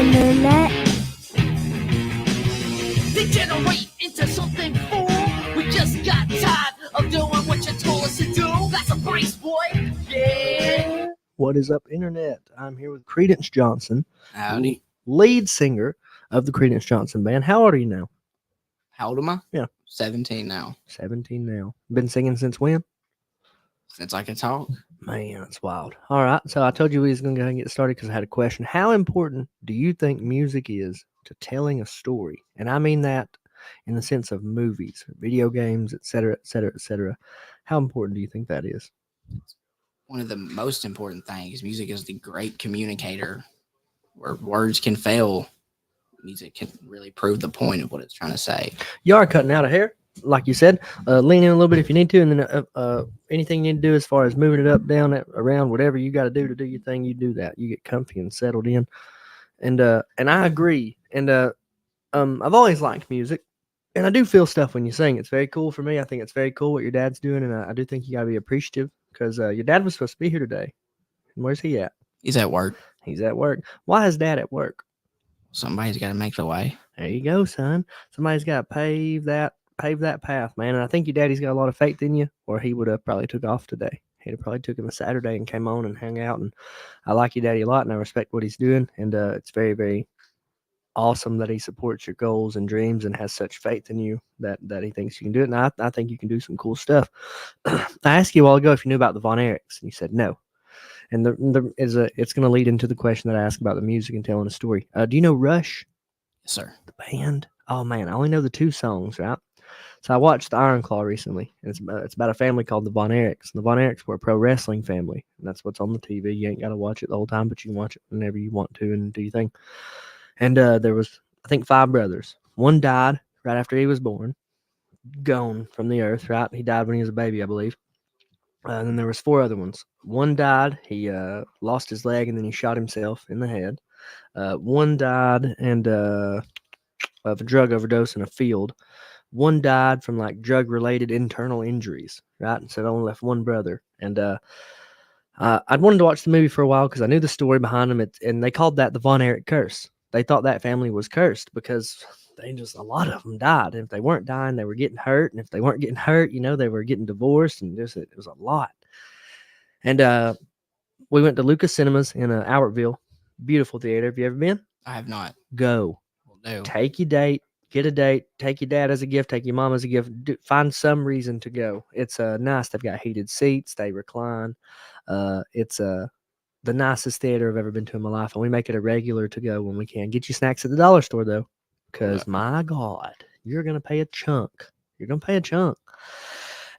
internet. Degenerate into something fool. We just got tired of doing what you told us to do. That's a brace, boy. Yeah. What is up, internet? I'm here with Creedence Johnson, Howdy. lead singer of the Creedence Johnson band. How old are you now? How old am I? Yeah. 17 now. 17 now. Been singing since when? Since I can talk. Man, that's wild. All right, so I told you we was going to go ahead and get started because I had a question. How important do you think music is to telling a story? And I mean that in the sense of movies, video games, etc., etc., etc. How important do you think that is? One of the most important things. Music is the great communicator. Where words can fail, music can really prove the point of what it's trying to say. You are cutting out a hair, like you said. Lean in a little bit if you need to, and then anything you need to do as far as moving it up, down, around, whatever you got to do your thing, you do that. You get comfy and settled in, and I agree. And I've always liked music, and I do feel stuff when you sing. It's very cool for me. I think it's very cool what your dad's doing, and I do think you got to be appreciative because your dad was supposed to be here today. And where's he at? He's at work. He's at work. Why is dad at work? Somebody's got to make the way. There you go, son. Somebody's got to pave that path, man. And I think your daddy's got a lot of faith in you, or he would have probably took off today. He'd have probably took him a Saturday and came on and hung out. And I like your daddy a lot, and I respect what he's doing. And it's very, very awesome that he supports your goals and dreams and has such faith in you that he thinks you can do it. And I think you can do some cool stuff. I asked you a while ago if you knew about the Von Erichs, and you said no. And it's going to lead into the question that I asked about the music and telling a story. Do you know Rush? Yes, sir. The band? Oh man, I only know the two songs, right? So I watched the Iron Claw recently, and it's about a family called the Von Erichs. And the Von Erichs were a pro wrestling family, and that's what's on the TV. You ain't got to watch it the whole time, but you can watch it whenever you want to and do your thing. And there was, I think, 5 brothers. One died right after he was born, gone from the earth, right? He died when he was a baby, I believe. And then there was 4 other ones. One died. He lost his leg, and then he shot himself in the head. One died and of a drug overdose in a field. One died from like drug-related internal injuries, right? And so it only left one brother. And I'd wanted to watch the movie for a while because I knew the story behind them. And they called that the Von Erich curse. They thought that family was cursed because a lot of them died. And if they weren't dying, they were getting hurt. And if they weren't getting hurt, they were getting divorced. And it was a lot. And we went to Lucas Cinemas in Albertville. Beautiful theater. Have you ever been? I have not. Go. Will do. Take your date. Get a date. Take your dad as a gift. Take your mom as a gift. Find some reason to go. It's nice. They've got heated seats. They recline. It's the nicest theater I've ever been to in my life, and we make it a regular to go when we can. Get you snacks at the dollar store though, because my God, you're gonna pay a chunk. You're gonna pay a chunk.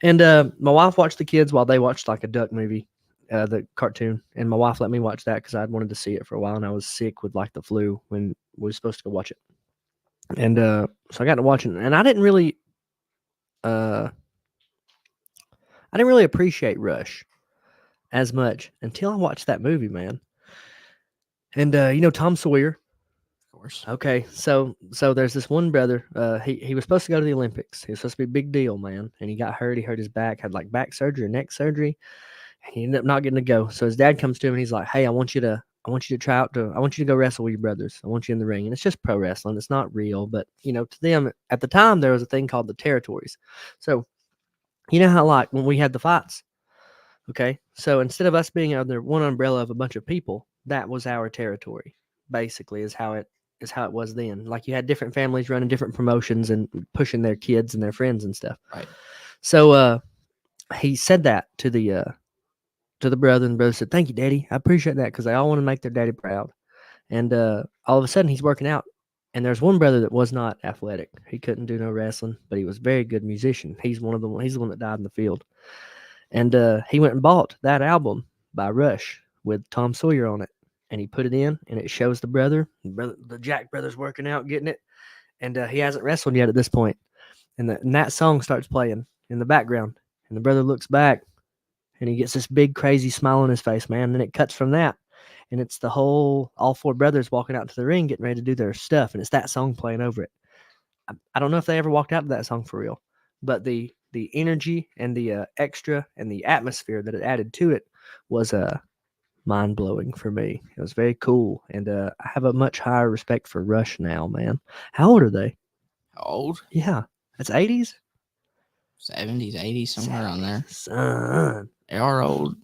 And my wife watched the kids while they watched like a duck movie, the cartoon, and my wife let me watch that because I'd wanted to see it for a while, and I was sick with like the flu when we were supposed to go watch it. And so I got to watch it, and I didn't really appreciate Rush as much until I watched that movie, man. And Tom Sawyer. Of course. Okay, so there's this one brother. He was supposed to go to the Olympics. He was supposed to be a big deal, man. And he got hurt. He hurt his back. Had like back surgery, neck surgery. And he ended up not getting to go. So his dad comes to him and he's like, "Hey, I want you to try out I want you to go wrestle with your brothers. I want you in the ring." And it's just pro wrestling. It's not real, but to them at the time there was a thing called the territories. So you know how like when we had the fights, okay? So instead of us being under one umbrella of a bunch of people, that was our territory. Basically, is how it was then. Like you had different families running different promotions and pushing their kids and their friends and stuff. Right. So he said that to the brother, and the brother said, "Thank you, Daddy. I appreciate that," because they all want to make their daddy proud. And all of a sudden, he's working out. And there's one brother that was not athletic. He couldn't do no wrestling, but he was a very good musician. He's the one that died in the field. And he went and bought that album by Rush with Tom Sawyer on it. And he put it in, and it shows the brother. The Jack brother's working out, getting it. And he hasn't wrestled yet at this point. And that song starts playing in the background. And the brother looks back, and he gets this big, crazy smile on his face, man. And then it cuts from that. And it's all 4 brothers walking out to the ring, getting ready to do their stuff. And it's that song playing over it. I don't know if they ever walked out to that song for real. But the energy and the extra and the atmosphere that it added to it was mind blowing for me. It was very cool, and I have a much higher respect for Rush now, man. How old are they? How old? Yeah, that's 80s. 70s, 80s, somewhere around there. Son. They are old.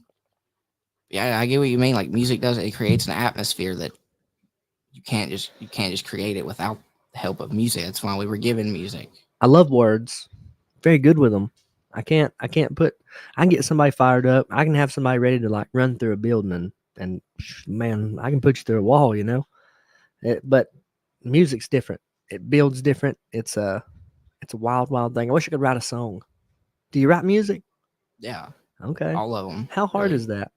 Yeah, I get what you mean. Like music does it creates an atmosphere that you can't just create it without the help of music. That's why we were given music. I love words. Very good with them. I can get somebody fired up. I can have somebody ready to like run through a building and man, I can put you through a wall, you know. But music's different. It builds different. It's a wild, wild thing. I wish I could write a song. Do you write music? Yeah, Okay. all of them. How hard is that?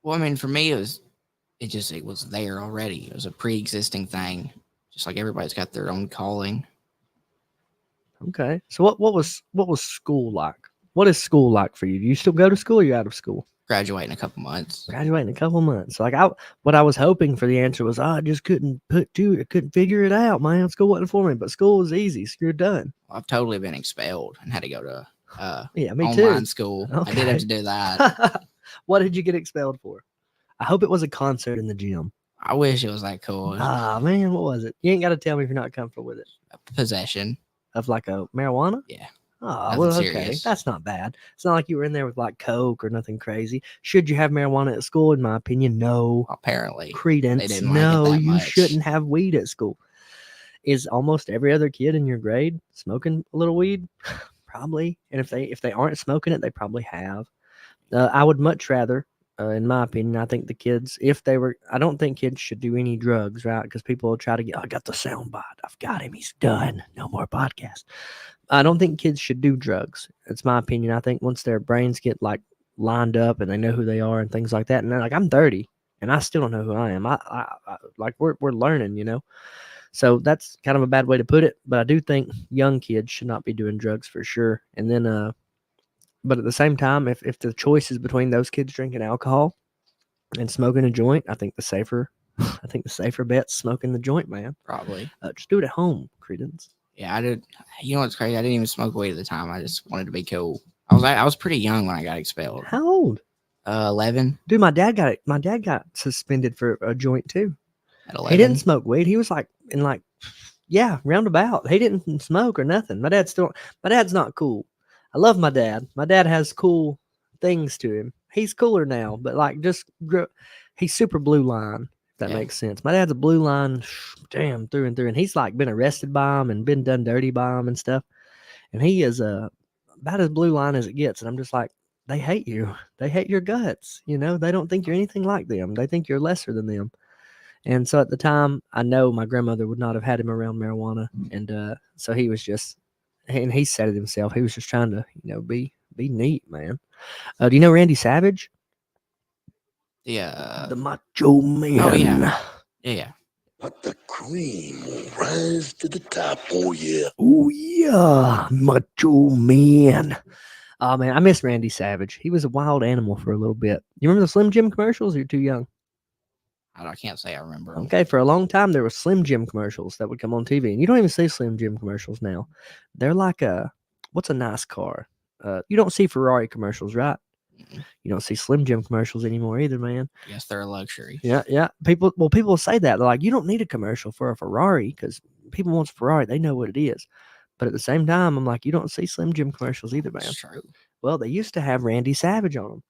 Well, I mean, for me, it was there already. It was a pre-existing thing. Just like everybody's got their own calling. Okay. So what was school like? What is school like for you? Do you still go to school or you out of school? Graduate in a couple months. Graduate in a couple months. Like what I was hoping for the answer was, I just couldn't I couldn't figure it out, man. School wasn't for me, but school was easy. So you're done. I've totally been expelled and had to go to Yeah, me online too. school. I did have to do that. What did you get expelled for? I hope it was a concert in the gym. I wish it was that cool. Ah, man, what was it? You ain't got to tell me if you're not comfortable with it. Possession. Of like a marijuana? Yeah. Oh, Nothing well, okay. serious. That's not bad. It's not like you were in there with like coke or nothing crazy. Should you have marijuana at school? In my opinion, no. Apparently. Credence, They didn't like it no, that you much. shouldn't have weed at school. Is almost every other kid in your grade smoking a little weed? Probably. And if they aren't smoking it, they probably have. I would much rather, in my opinion, I think the kids, if they were, I don't think kids should do any drugs, right? Because people will try to get, I got the sound bite. I've got him. He's done. No more podcast. I don't think kids should do drugs. It's my opinion. I think once their brains get like lined up and they know who they are and things like that, and they're like, I'm 30 and I still don't know who I am. I like we're learning, you know. So that's kind of a bad way to put it, but I do think young kids should not be doing drugs for sure. And then, but at the same time, if the choice is between those kids drinking alcohol and smoking a joint, I think the safer bet's smoking the joint, man. Probably. Just do it at home, Credence. Yeah, I did. You know what's crazy? I didn't even smoke weed at the time. I just wanted to be cool. I was pretty young when I got expelled. How old? 11. Dude, my dad got suspended for a joint too. At 11. He didn't smoke weed. He was like roundabout. He didn't smoke or nothing. My dad's not cool. I love my dad. My dad has cool things to him. He's cooler now, but like he's super blue line, if that makes sense. My dad's a blue line, damn, through and through. And he's like been arrested by him and been done dirty by him and stuff. And he is about as blue line as it gets. And I'm just like, they hate you. They hate your guts. You know, they don't think you're anything like them. They think you're lesser than them. And so at the time, I know my grandmother would not have had him around marijuana. And so he was just, and he said it himself, he was just trying to, be neat, man. Do you know Randy Savage? Yeah. The Macho Man. Oh, yeah. Yeah. But the cream will rise to the top. Oh, yeah. Oh, yeah. Macho Man. Oh, man, I miss Randy Savage. He was a wild animal for a little bit. You remember the Slim Jim commercials? Or you're too young. I can't say I remember. Okay, for a long time, there were Slim Jim commercials that would come on TV. And you don't even see Slim Jim commercials now. They're like what's a nice car? You don't see Ferrari commercials, right? Mm-mm. You don't see Slim Jim commercials anymore either, man. I guess they're a luxury. Yeah. People will say that. They're like, you don't need a commercial for a Ferrari because people want a Ferrari. They know what it is. But at the same time, I'm like, you don't see Slim Jim commercials either, man. That's true. Well, they used to have Randy Savage on them.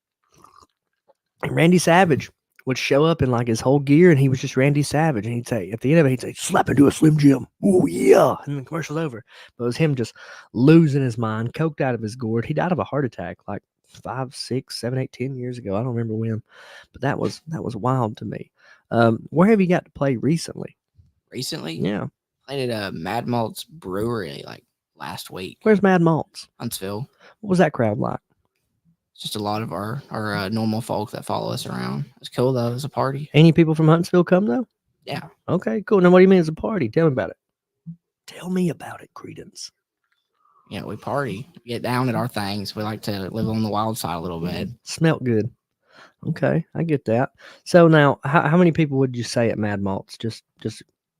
And Randy Savage would show up in like his whole gear and he was just Randy Savage. And he'd say, at the end of it, he'd say, slap into a Slim Jim. Oh, yeah. And the commercial's over. But it was him just losing his mind, coked out of his gourd. He died of a heart attack like 5, 6, 7, 8, 10 years ago. I don't remember when. But that was wild to me. Where have you got to play recently? Recently? Yeah. Played at a Mad Malt's Brewery like last week. Where's Mad Malt's? Huntsville. What was that crowd like? Just a lot of our normal folk that follow us around. It's cool though. It's a party. Any people from Huntsville come though? Yeah. Okay, cool. Now what do you mean it's a party? Tell me about it. Tell me about it, Creedence. Yeah, we party. We get down at our things. We like to live on the wild side a little bit. Smelt good. Okay, I get that. So now, how many people would you say at Mad Malt's? Just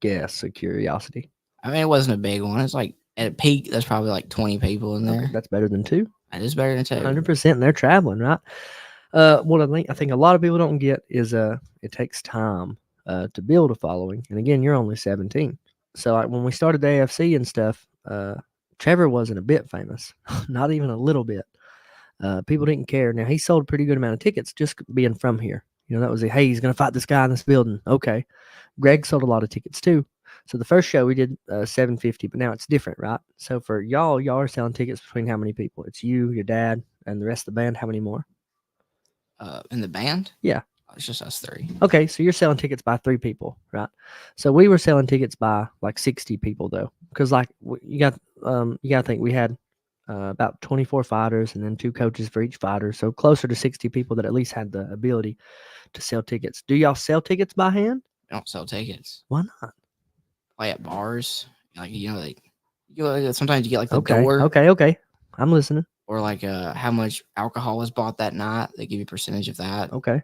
guess, a curiosity. I mean, it wasn't a big one. It's like at a peak, there's probably like 20 people in there. Okay, that's better than 2. That is better than 2. 100%. And they're traveling, right? What I think a lot of people don't get is it takes time to build a following. And again, you're only 17. So like when we started the AFC and stuff, Trevor wasn't a bit famous, not even a little bit. People didn't care. Now he sold a pretty good amount of tickets just being from here. You know, that was hey, he's gonna fight this guy in this building. Okay. Greg sold a lot of tickets too. So the first show we did 750, but now it's different, right? So for y'all are selling tickets between how many people? It's you, your dad, and the rest of the band. How many more? In the band? Yeah. It's just us three. Okay, so you're selling tickets by 3 people, right? So we were selling tickets by like 60 people though, because like you got to think we had about 24 fighters and then 2 coaches for each fighter, so closer to 60 people that at least had the ability to sell tickets. Do y'all sell tickets by hand? We don't sell tickets. Why not? Play at bars, like sometimes you get like the Okay, door, okay. I'm listening. or like how much alcohol is bought that night. They give you a percentage of that. Okay.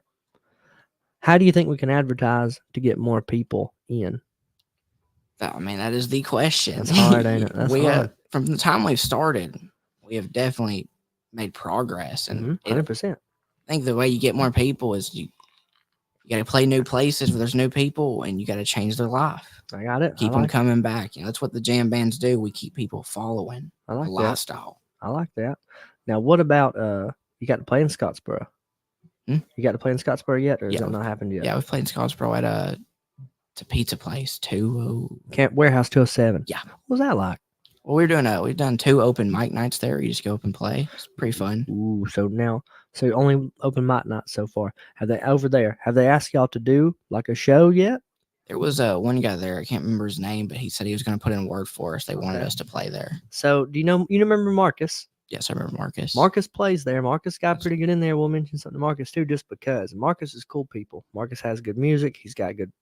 How do you think we can advertise to get more people in? I mean, that is the question. That's hard, ain't it? That's hard. From the time we've started, we have definitely made progress, and 100%. I think the way you get more people is you got to play new places where there's new people, and you got to change their life. I got it. Keep them coming back. You know, that's what the jam bands do. We keep people following I like the that. lifestyle. I like that. Now, what about you got to play in Scottsboro? You got to play in Scottsboro yet, or has that not happened yet? Yeah, we've played in Scottsboro at it's a pizza place, Camp Warehouse 207. Yeah. What was that like? Well, we've done 2 open mic nights there. You just go up and play. It's pretty fun. Ooh, so only open mic nights so far. Have they asked y'all to do like a show yet? There was one guy there. I can't remember his name, but he said he was going to put in a word for us. They wanted us to play there. So do you remember Marcus? Yes, I remember Marcus. Marcus plays there. Marcus got pretty good in there. We'll mention something to Marcus too, just because Marcus is cool people. Marcus has good music. He came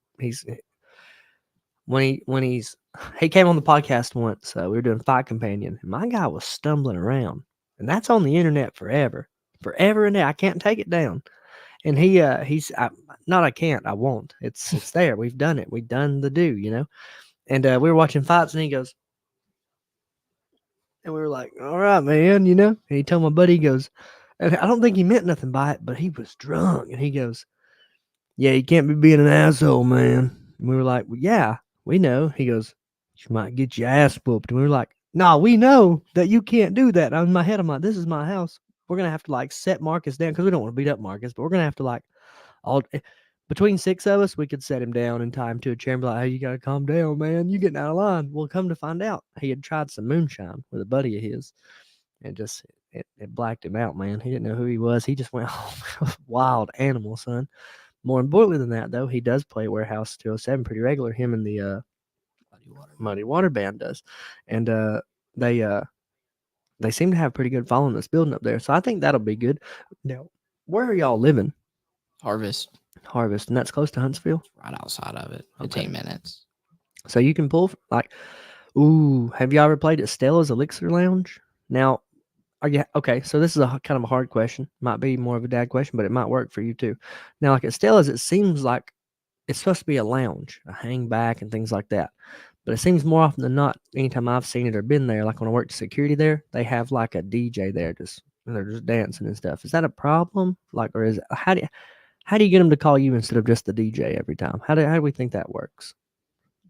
on the podcast once. We were doing Fight Companion, and my guy was stumbling around, and that's on the internet forever and I can't take it down. And I won't. It's there. We've done it. We've done the do, you know. And we were watching fights, and he goes. And we were like, all right, man, you know. And he told my buddy, he goes, and I don't think he meant nothing by it, but he was drunk. And he goes, yeah, you can't be being an asshole, man. And we were like, well, yeah, we know. He goes, you might get your ass whooped. And we were like, no, we know that you can't do that. In my head, I'm like, this is my house. We're going to have to like set Marcus down because we don't want to beat up Marcus, but we're going to have to like between 6 of us, we could set him down and tie him to a chair and be like, hey, you got to calm down, man. You getting out of line. Well, come to find out, he had tried some moonshine with a buddy of his and just it blacked him out, man. He didn't know who he was. He just went, wild animal, son. More importantly than that, though, he does play Warehouse 207 pretty regular. Him and the Muddy Water Band does. And they seem to have pretty good following this building up there. So I think that'll be good. Now, where are y'all living? Harvest, and that's close to Huntsville? right outside of it. 15 minutes. So you can pull, like, ooh, have you ever played at Stella's Elixir Lounge? Now, are you, okay, so this is a kind of a hard question. Might be more of a dad question, but it might work for you too. Now, like at Stella's, it seems like it's supposed to be a lounge, a hang back and things like that. But it seems more often than not, anytime I've seen it or been there, like when I worked security there, they have like a DJ there, they're just dancing and stuff. Is that a problem? Like, or is it, how do you get them to call you instead of just the DJ every time? How do we think that works?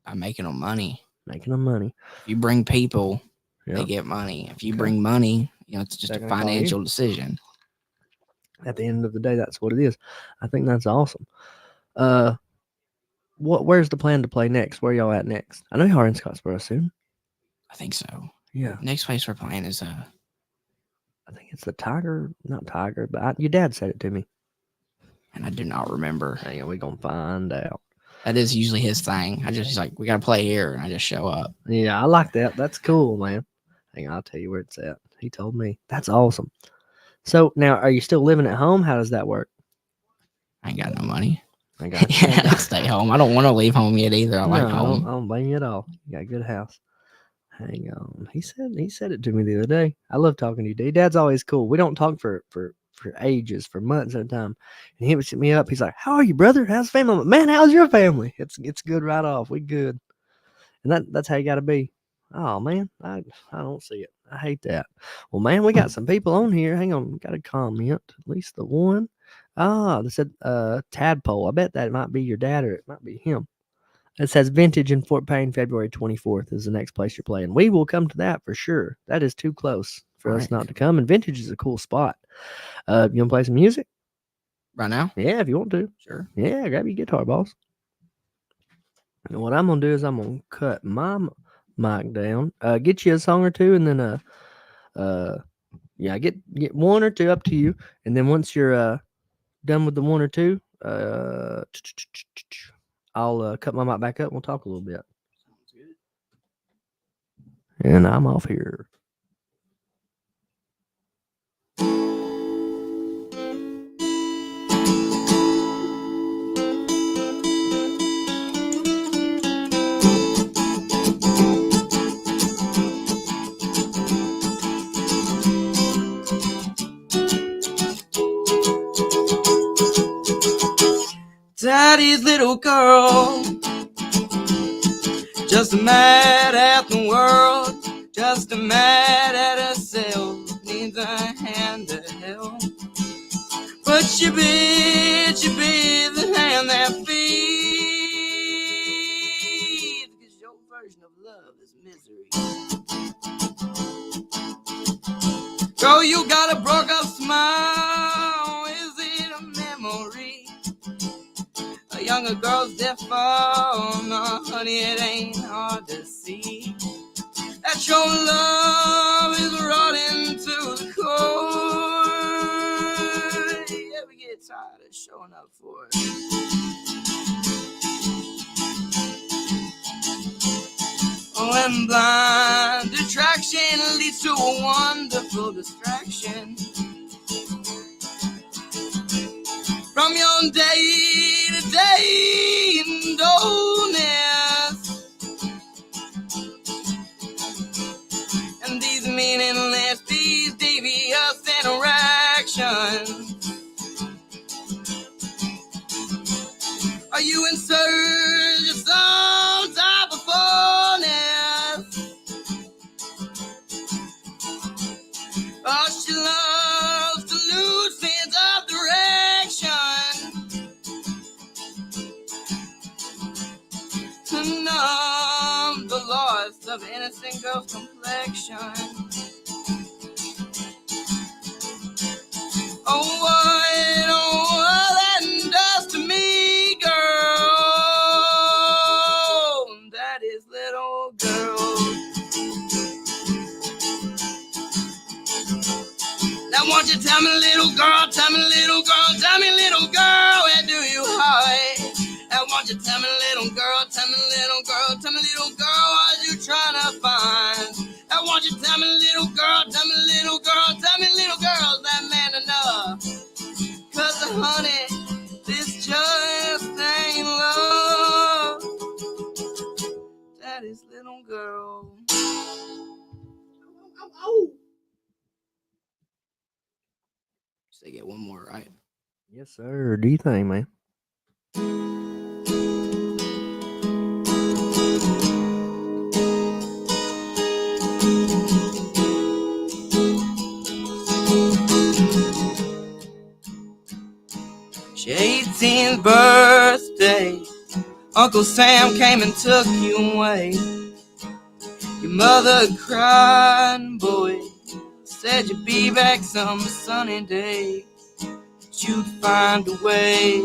By making them money. Making them money. If you bring people, they get money. If you bring money, it's just a financial decision. At the end of the day, that's what it is. I think that's awesome. Where's the plan to play next? Where y'all at next? I know y'all are in Scottsboro soon. I think so. Yeah. Next place we're playing is I think it's the Tiger, not Tiger, but your dad said it to me. And I do not remember. Hang on, we're gonna find out. That is usually his thing. He's like, we gotta play here, and I just show up. Yeah, I like that. That's cool, man. Hang on, I'll tell you where it's at. He told me. That's awesome. So now, are you still living at home? How does that work? I ain't got no money. I got I stay home. I don't want to leave home yet either. I like home. I don't blame you at all. You got a good house. Hang on. He said it to me the other day. I love talking to you, D. Dad's always cool. We don't talk for ages, for months at a time. And he would hit me up. He's like, how are you, brother? How's family? I'm like, man, how's your family? It's good right off. We good. And that's how you got to be. Oh, man, I don't see it. I hate that. Well, man, we got some people on here. Hang on. We got a comment. At least the one. Ah, they said Tadpole. I bet that might be your dad or it might be him. It says Vintage in Fort Payne, February 24th is the next place you're playing. We will come to that for sure. That is too close for us Right. not to come. And Vintage is a cool spot. You want to play some music? Right now? Yeah, if you want to. Sure. Yeah, grab your guitar, boss. And what I'm going to do is I'm going to cut my mic down, get you a song or two, and then yeah, get one or two up to you. And then once you're done with the one or two, I'll cut my mic back up and we'll talk a little bit. Sounds good. And I'm off here. Daddy's little girl, just mad at the world, just mad at herself, needs a hand to help. But she be the hand that feeds, 'cause your version of love is misery. Girl, you got a broke up smile, is it a memory? A younger girl's deaf, oh no, honey, it ain't hard to see that your love is rotting to the core. You ever get tired of showing up for it? Oh, and blind attraction leads to a wonderful distraction from your day-to-day dullness. And these meaningless, these devious interactions. Are you in search of some type of fullness? Oh, she loves to lose sense of direction, to numb the loss of innocent girl's complexion. Oh, what that does to me, girl, that is little girl. Now won't you tell me, little girl, tell me, little girl, tell me, little girl, where do you hide? Now won't you tell me, little girl, tell me, little girl, tell me, little girl, what you trying to find? Now won't you tell me, little girl, tell me, little girl, tell me, little girl, that man enough? 'Cause honey, this just ain't love. That is little girl. So they get one more, right? Yes, sir. Do you think, man? Your 18th birthday, Uncle Sam came and took you away. Your mother cried, boy, said you'd be back some sunny day, that you'd find a way,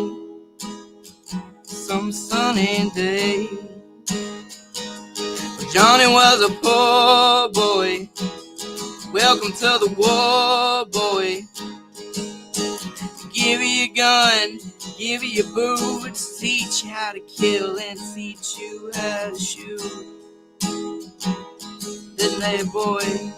some sunny day. But Johnny was a poor boy, welcome to the war, boy. Give you a gun, give you your boots, teach you how to kill and teach you how to shoot. Didn't they, boy?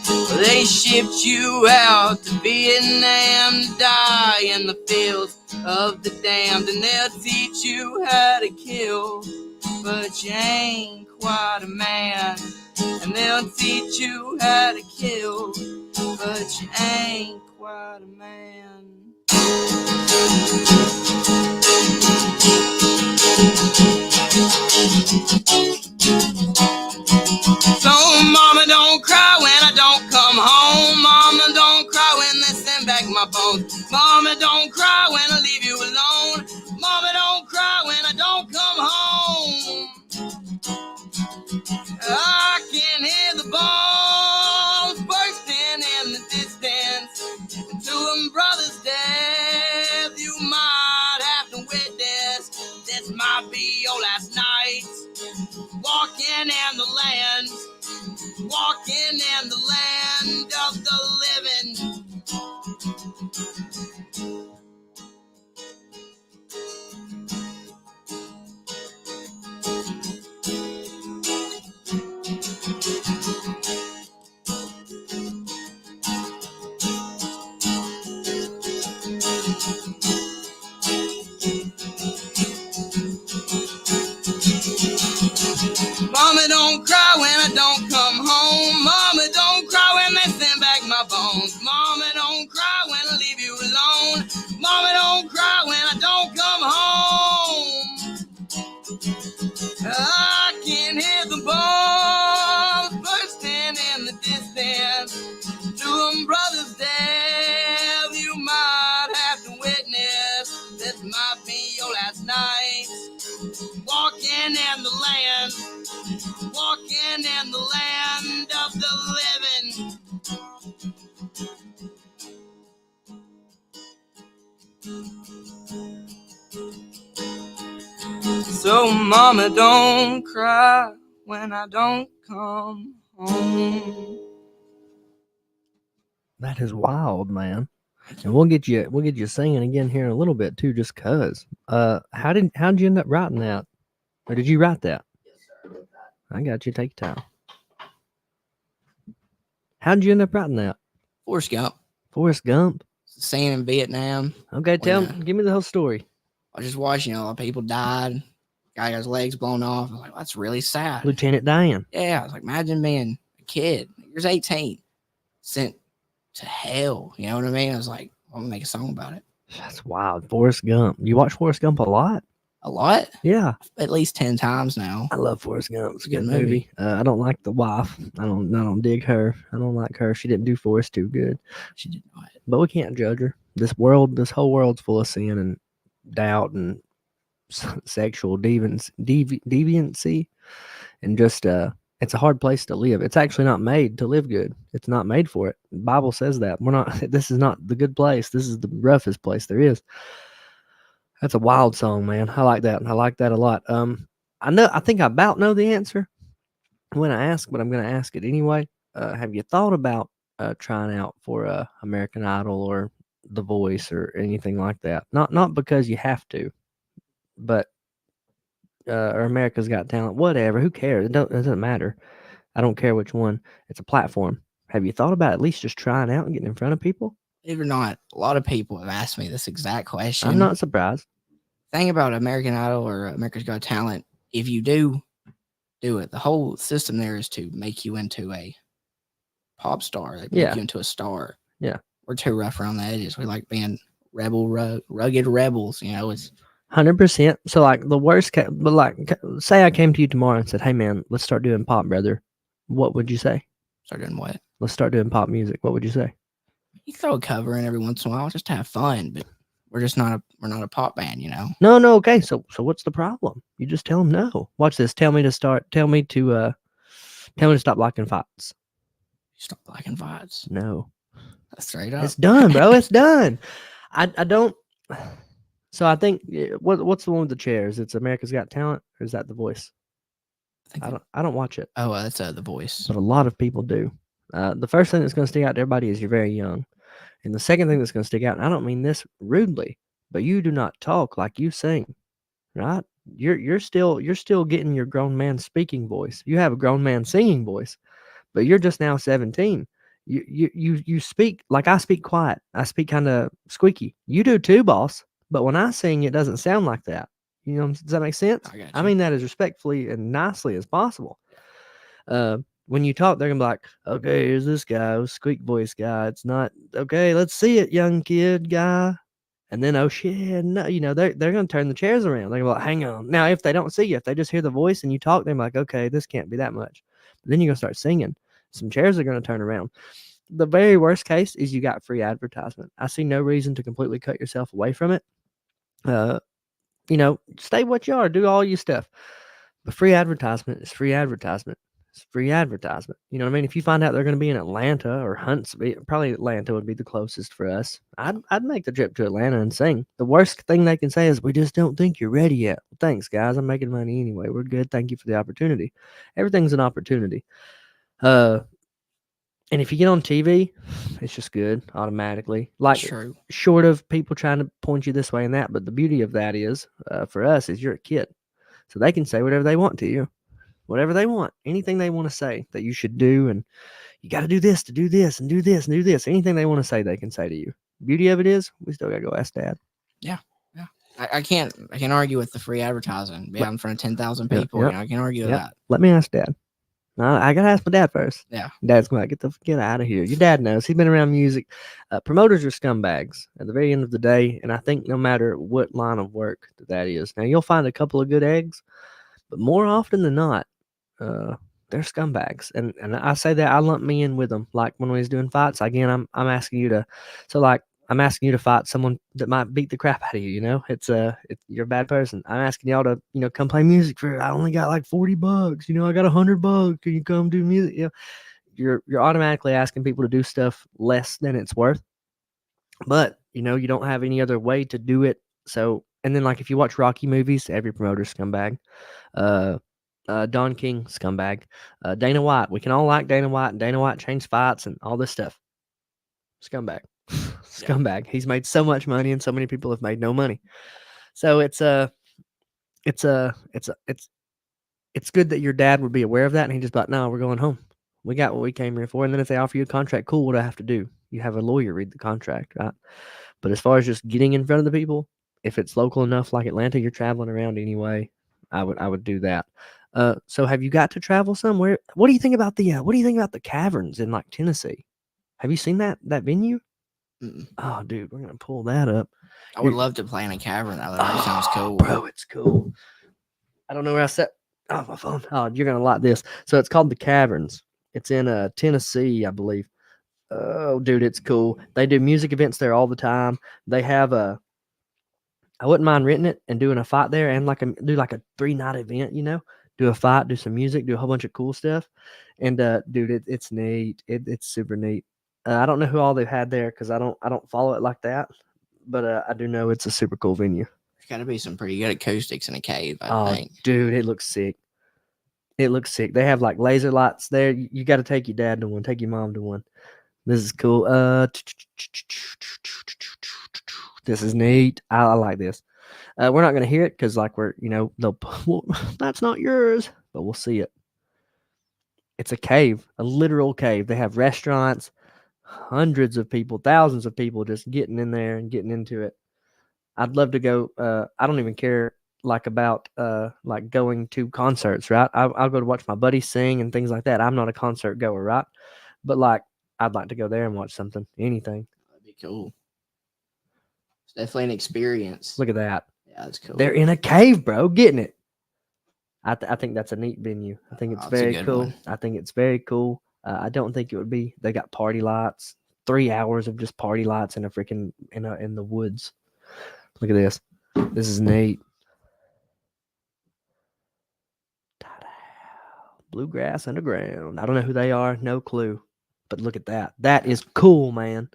Well, they shipped you out to Vietnam to die in the fields of the damned, and they'll teach you how to kill, but you ain't quite a man. And they'll teach you how to kill, but you ain't quite a man. So mama, don't cry when I don't come home. Mama, don't cry when they send back my bones. walking in the land, walking in the land of the living. Mama, don't cry when I don't come home. Mama, don't cry when they send back my bones. Mama, don't cry when I leave you alone. Mama, don't cry when I don't come home. I can hear the bombs bursting in the distance. To brothers death, you might have to witness. This might be your last night. Walking in the land, walking in the land of the living. So mama, don't cry when I don't come home. That is wild, man. And we'll get you singing again here in a little bit too, just cause. How'd you end up writing that? Or did you write that? Yes, sir. I got you. Take your time. How'd you end up writing that? Forrest Gump, Forrest Gump. singing in Vietnam. Okay, give me the whole story. I was just watching, a lot of people died. Guy got his legs blown off. I was like, that's really sad. Lieutenant Dan. Yeah, I was like, imagine being a kid. You're 18, sent to hell. You know what I mean? I was like, I'm gonna make a song about it. That's wild. Forrest Gump. You watch Forrest Gump a lot? A lot? Yeah. At least 10 times now. I love Forrest Gump. It's a Good good movie. I don't like the wife. I don't dig her. I don't like her. She didn't do Forrest too good. She did not. But we can't judge her. This whole world's full of sin and doubt and sexual deviancy, and just it's a hard place to live. It's actually not made to live good. It's not made for it. The Bible says that. This is not the good place. This is the roughest place there is. That's a wild song, man. I like that. I like that a lot. I think I about know the answer when I ask, but I'm going to ask it anyway. Have you thought about trying out for American Idol or The Voice or anything like that? Not because you have to, but or America's Got Talent, whatever. Who cares? It doesn't matter. I don't care which one. It's a platform. Have you thought about at least just trying out and getting in front of people? Believe it or not, a lot of people have asked me this exact question. I'm not surprised. Thing about American Idol or America's Got Talent, if you do it, the whole system there is to make you into a pop star. They make you into a star. Yeah. We're too rough around the edges. We like being rugged rebels. It's 100%. So like the worst case, but like say I came to you tomorrow and said, "Hey man, let's start doing pop, brother." What would you say? start doing what? Let's start doing pop music. What would you say? You throw a cover in every once in a while just to have fun, but we're not a pop band, No, okay. So what's the problem? You just tell them no. Watch this. Tell me to stop liking fights. Stop liking fights. No. That's straight up. It's done, bro. It's done. I don't. So I think what's the one with the chairs? It's America's Got Talent, or is that The Voice? I don't watch it. Oh, that's The Voice. But a lot of people do. The first thing that's going to stick out to everybody is you're very young, and the second thing that's going to stick out, and I don't mean this rudely, but you do not talk like you sing, right? You're still getting your grown man speaking voice. You have a grown man singing voice, but you're just now 17. You speak like I speak quiet. I speak kind of squeaky. You do too, boss. But when I sing, it doesn't sound like that. Does that make sense? I mean that as respectfully and nicely as possible. When you talk, they're gonna be like, "Okay, here's this guy, squeak voice guy. It's not okay. Let's see it, young kid guy." And then, oh shit, no, they're gonna turn the chairs around. They're gonna be like, "Hang on." Now, if they don't see you, if they just hear the voice and you talk, they're like, "Okay, this can't be that much." But then you're gonna start singing. Some chairs are gonna turn around. The very worst case is you got free advertisement. I see no reason to completely cut yourself away from it. Stay what you are, do all your stuff. But free advertisement is free advertisement. It's free advertisement. You know what I mean? If you find out they're going to be in Atlanta or Huntsville, probably Atlanta would be the closest for us. I'd make the trip to Atlanta and sing. The worst thing they can say is, "We just don't think you're ready yet." Well, thanks, guys. I'm making money anyway. We're good. Thank you for the opportunity. Everything's an opportunity. And if you get on TV, it's just good automatically. Like, True. short of people trying to point you this way and that. But the beauty of that is, for us, is you're a kid, so they can say whatever they want to you, whatever they want, anything they want to say that you should do, and you got to do this to do this and do this and do this. Anything they want to say, they can say to you. Beauty of it is, we still got to go ask Dad. Yeah. Yeah. I can't argue with the free advertising. Be out in front of 10,000 people. Yep. You know, I can't argue with that. Let me ask Dad. No, I gotta ask my dad first. Yeah. Dad's going to get out of here. Your dad knows. He's been around music. Promoters are scumbags at the very end of the day, and I think no matter what line of work that is. Now, you'll find a couple of good eggs, but more often than not, they're scumbags. And I say that, I lump me in with them. Like when we was doing fights, again, I'm asking you to, I'm asking you to fight someone that might beat the crap out of you. You know, it's you're a bad person. I'm asking y'all to, come play music for. I only got like $40. You know, I got $100. Can you come do music? You know, you're automatically asking people to do stuff less than it's worth. But you don't have any other way to do it. So, and then like if you watch Rocky movies, every promoter's scumbag. Don King, scumbag. Dana White, we can all like Dana White, and Dana White changed fights and all this stuff. Scumbag. Scumbag. He's made so much money, and so many people have made no money. So it's good that your dad would be aware of that, and he just thought, no, we're going home. We got what we came here for. And then if they offer you a contract, cool, what do I have to do? You have a lawyer read the contract, right? But as far as just getting in front of the people, if it's local enough like Atlanta, you're traveling around anyway, I would do that. So have you got to travel somewhere? What do you think about the caverns in like Tennessee? Have you seen that venue? Mm-mm. Oh, dude, we're gonna pull that up. I would love to play in a cavern. That sounds cool, bro. It's cool. I don't know where I set. Oh, my phone. Oh, you're gonna like this. So it's called the Caverns. It's in Tennessee, I believe. Oh, dude, it's cool. They do music events there all the time. They have I wouldn't mind renting it and doing a fight there, and do like a 3-night event. Do a fight, do some music, do a whole bunch of cool stuff. And dude, it's neat. It's super neat. I don't know who all they've had there because I don't follow it like that. But I do know it's a super cool venue. There's got to be some pretty good acoustics in a cave, I think. Dude, it looks sick. It looks sick. They have like laser lights there. You got to take your dad to one. Take your mom to one. This is cool. This is neat. I like this. We're not gonna hear it because we're they'll. Well, that's not yours, but we'll see it. It's a cave, a literal cave. They have restaurants, hundreds of people, thousands of people just getting in there and getting into it. I'd love to go. I don't even care about going to concerts, right? I'll go to watch my buddies sing and things like that. I'm not a concert goer, right? But I'd like to go there and watch something, anything. That'd be cool. It's definitely an experience. Look at that. Yeah, that's cool. They're in a cave, bro, getting it. I think that's a neat venue. I think it's very cool. One. I think it's very cool. I don't think it would be. They got party lights, 3 hours of just party lights in a freaking in the woods. Look at this. This is neat. Bluegrass Underground. I don't know who they are. No clue. But look at that. That is cool, man.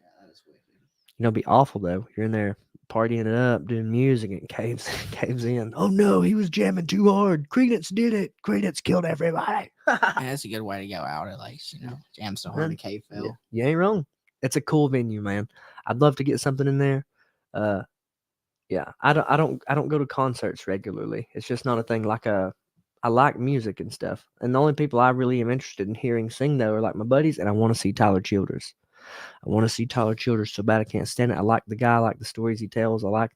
It'd be awful though. You're in there partying it up, doing music, and caves in. Oh no, he was jamming too hard. Creedence did it. Creedence killed everybody. Yeah, that's a good way to go out at least. Jam so hard the cave fell. Yeah, you ain't wrong. It's a cool venue, man. I'd love to get something in there. Yeah, I don't go to concerts regularly. It's just not a thing. I like music and stuff, and the only people I really am interested in hearing sing though are like my buddies, and I want to see Tyler Childers. I want to see Tyler Childers so bad I can't stand it. I like the guy, I like the stories he tells. I like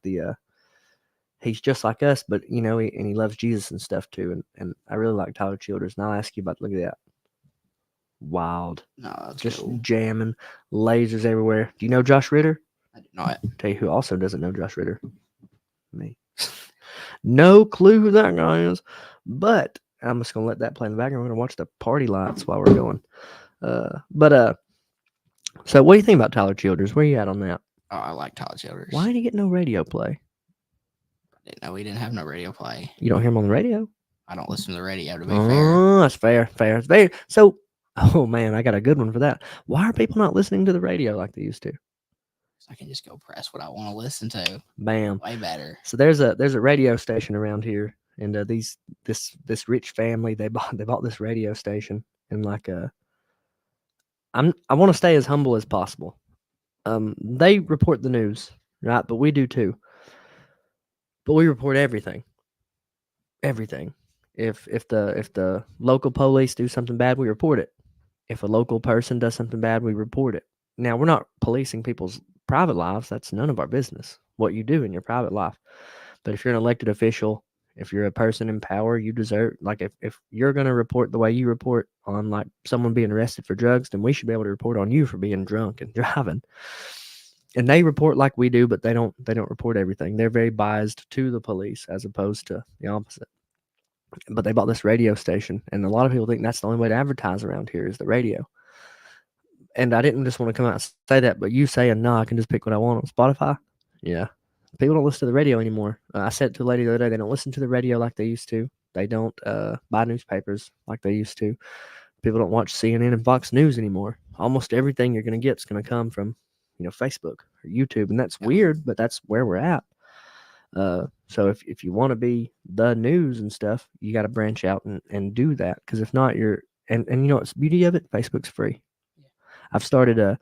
he's just like us, but and he loves Jesus and stuff too. And I really like Tyler Childers. And I'll ask you look at that. Wild. No, that's just cool. Jamming, lasers everywhere. Do you know Josh Ritter? I do not. I'll tell you who also doesn't know Josh Ritter. Me. No clue who that guy is. But I'm just gonna let that play in the background. We're gonna watch the party lights while we're going. So what do you think about Tyler Childers? Where you at on that? Oh, I like Tyler Childers. Why did he get no radio play? I didn't know he didn't have no radio play. You don't hear him on the radio? I don't listen to the radio, to be fair. Oh, that's fair. Fair. It's fair. So, oh man, I got a good one for that. Why are people not listening to the radio like they used to? So I can just go press what I want to listen to. Bam. Way better. So there's a radio station around here, and this rich family they bought this radio station, and like I want to stay as humble as possible. They report the news, right? But we do too. But we report everything. Everything. If the local police do something bad, we report it. If a local person does something bad, we report it. Now, we're not policing people's private lives. That's none of our business, what you do in your private life. But if you're an elected official, if you're a person in power, you deserve, like, if you're going to report the way you report on, like, someone being arrested for drugs, then we should be able to report on you for being drunk and driving. And they report like we do, but they don't report everything. They're very biased to the police as opposed to the opposite. But they bought this radio station, and a lot of people think that's the only way to advertise around here is the radio. And I didn't just want to come out and say that, but you saying, no, I can just pick what I want on Spotify. Yeah. People don't listen to the radio anymore. I said to a lady the other day, they don't listen to the radio like they used to. They don't buy newspapers like they used to. People don't watch CNN and Fox News anymore. Almost everything you're going to get is going to come from, Facebook or YouTube. And that's weird, but that's where we're at. So if you want to be the news and stuff, you got to branch out and do that. Because if not, and you know what's the beauty of it? Facebook's free. I've started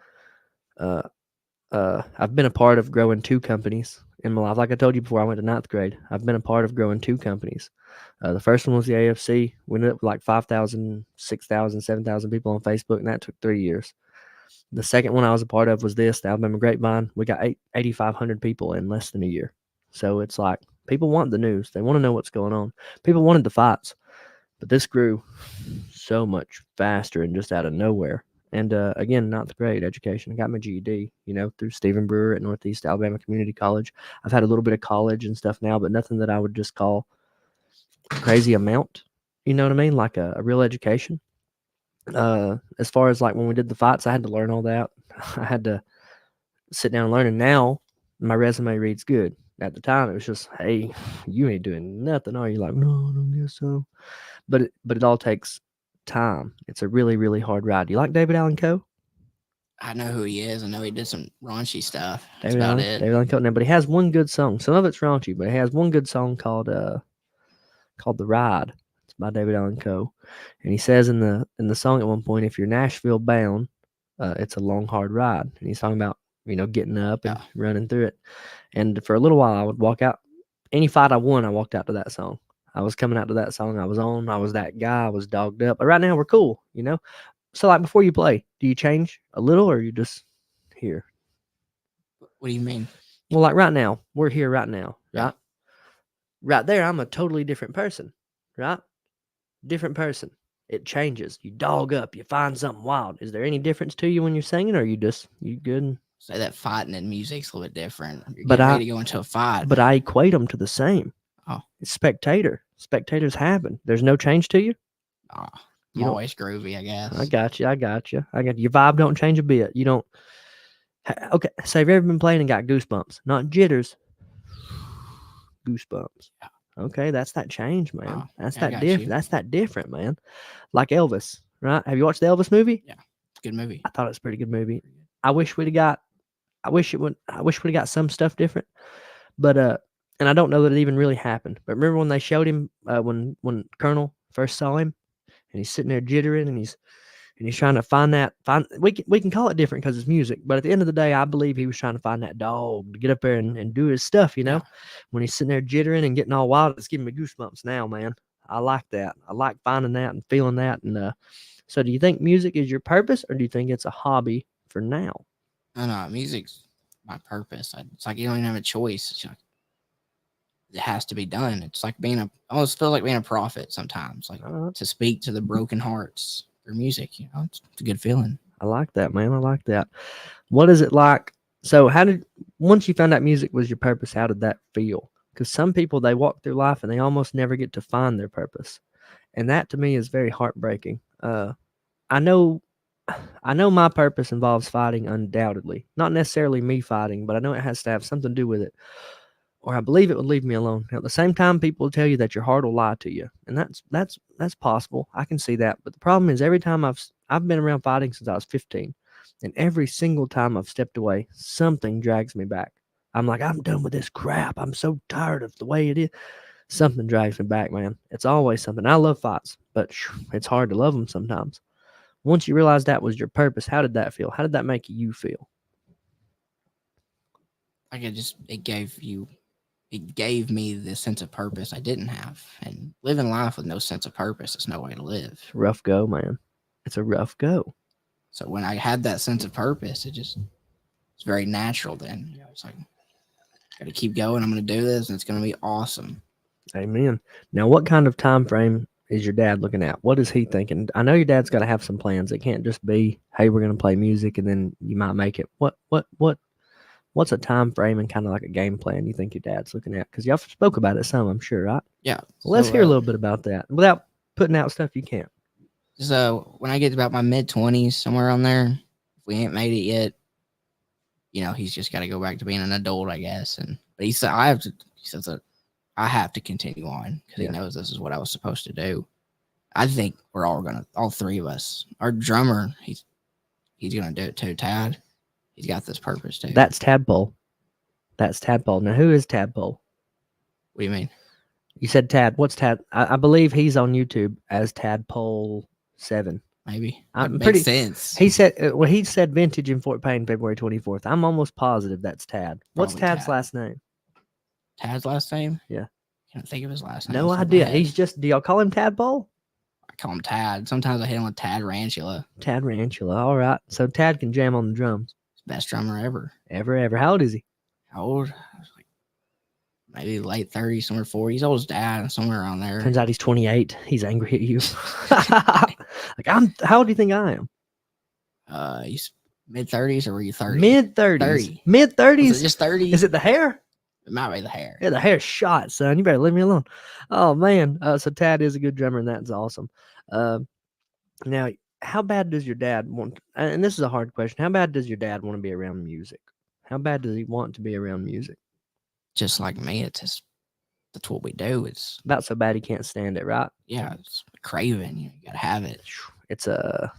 I've been a part of growing 2 companies in my life. Like I told you before, I went to 9th grade. I've been a part of growing 2 companies. The first one was the AFC. We ended up with like 5,000, 6,000, 7,000 people on Facebook, and that took 3 years. The second one I was a part of was the Alabama Grapevine. We got 8,500 people in less than a year. So it's like people want the news. They want to know what's going on. People wanted the fights. But this grew so much faster and just out of nowhere. And again, not the grade education. I got my GED, through Stephen Brewer at Northeast Alabama Community College. I've had a little bit of college and stuff now, but nothing that I would just call a crazy amount. You know what I mean? Like a real education. As far as like when we did the fights, I had to learn all that. I had to sit down and learn. And now my resume reads good. At the time, it was just, hey, you ain't doing nothing, are you? Like, no, I don't guess so. But it all takes time. It's a really, really hard ride. Do you like David Allan Coe? I know who he is. I know he did some raunchy stuff. That's about it. David Allan Coe. Now, but he has one good song. Some of it's raunchy, but he has one good song called The Ride. It's by David Allan Coe. And he says in the song at one point, if you're Nashville bound, it's a long, hard ride. And he's talking about, getting up and running through it. And for a little while, I would walk out. Any fight I won, I walked out to that song. I was coming out to that song. I was that guy. I was dogged up. But right now, we're cool, So, like, before you play, do you change a little or are you just here? What do you mean? Well, like right now, we're here right now, right? Yeah. Right there, I'm a totally different person, right? Different person. It changes. You dog up. You find something wild. Is there any difference to you when you're singing, or you good? Say that fighting and music's a little bit different. You're getting ready to go into a fight. But I equate them to the same. Oh. It's spectator. Spectators happen. There's no change to you? I'm always groovy, I guess. I got you. Your vibe don't change a bit. You don't. Okay, so have you ever been playing and got goosebumps? Not jitters. Goosebumps. Yeah. Okay, that's that change, man. Oh, That's yeah, that different. That's that different, man. Like Elvis, right? Have you watched the Elvis movie? Yeah, it's a good movie. I thought it was a pretty good movie. I wish we got some stuff different, but and I don't know that it even really happened. But remember when they showed him when Colonel first saw him, and he's sitting there jittering, and he's trying to find. We can call it different because it's music, but at the end of the day, I believe he was trying to find that dog to get up there and do his stuff. Yeah. When he's sitting there jittering and getting all wild, it's giving me goosebumps now, man. I like that. I like finding that and feeling that. And so, do you think music is your purpose, or do you think it's a hobby for now? No, music's my purpose. It's like you don't even have a choice. It's like, it has to be done. It's like I almost feel like being a prophet sometimes, like to speak to the broken hearts through music. It's a good feeling. I like that, man. I like that. What is it like? So once you found out music was your purpose, how did that feel? Because some people, they walk through life and they almost never get to find their purpose. And that to me is very heartbreaking. I know my purpose involves fighting, undoubtedly. Not necessarily me fighting, but I know it has to have something to do with it. or I believe it would leave me alone. Now, at the same time, people will tell you that your heart will lie to you, and that's possible. I can see that, but the problem is every time I've been around fighting since I was 15, and every single time I've stepped away, something drags me back. I'm like, I'm done with this crap. I'm so tired of the way it is. Something drags me back, man. It's always something. I love fights, but it's hard to love them sometimes. Once you realize that was your purpose, how did that feel? How did that make you feel? Like it gave me the sense of purpose I didn't have. And living life with no sense of purpose is no way to live. Rough go, man. It's a rough go. So when I had that sense of purpose, it's very natural then. It's like, got to keep going. I'm going to do this, and it's going to be awesome. Amen. Now, what kind of time frame is your dad looking at? What is he thinking? I know your dad's got to have some plans. It can't just be, hey, we're going to play music and then you might make it. What's a time frame and kind of like a game plan you think your dad's looking at? Because y'all spoke about it some, I'm sure, right? Yeah. Well, let's hear a little bit about that without putting out stuff you can't. So when I get to about my mid-20s, somewhere around there, if we ain't made it yet, he's just got to go back to being an adult, I guess. But he said I have to continue on because he knows this is what I was supposed to do. I think we're all three of us. Our drummer, he's gonna do it too. Tad, he's got this purpose too. That's Tadpole. Now, who is Tadpole? What do you mean? You said Tad. What's Tad? I believe he's on YouTube as Tadpole7. Maybe. I'm That pretty makes sense. He said vintage in Fort Payne February 24th. I'm almost positive that's Tad. What's Probably Tad's Tad. last name? Tad's last name? Yeah. Can't think of his last name. No idea. Do y'all call him Tadpole? I call him Tad. Sometimes I hit him with Tad Rantula. Tad Rantula. All right. So Tad can jam on the drums. Best drummer ever. Ever. How old is he? How old? I was like maybe late 30s, somewhere 40s. He's old as dad, somewhere around there. Turns out he's 28. He's angry at you. How old do you think I am? He's mid-30s, or were you 30? Mid-30s. 30. Mid-30s. Is it just 30? Is it the hair? It might be the hair. Yeah, the hair's shot, son. You better leave me alone. Oh, man. So Tad is a good drummer, and that's awesome. Now, how bad does your dad want, and this is a hard question, how bad does your dad want to be around music? How bad does he want to be around music? Just like me, that's what we do. It's about so bad he can't stand it, right? Yeah, it's craving. You gotta have it. It's a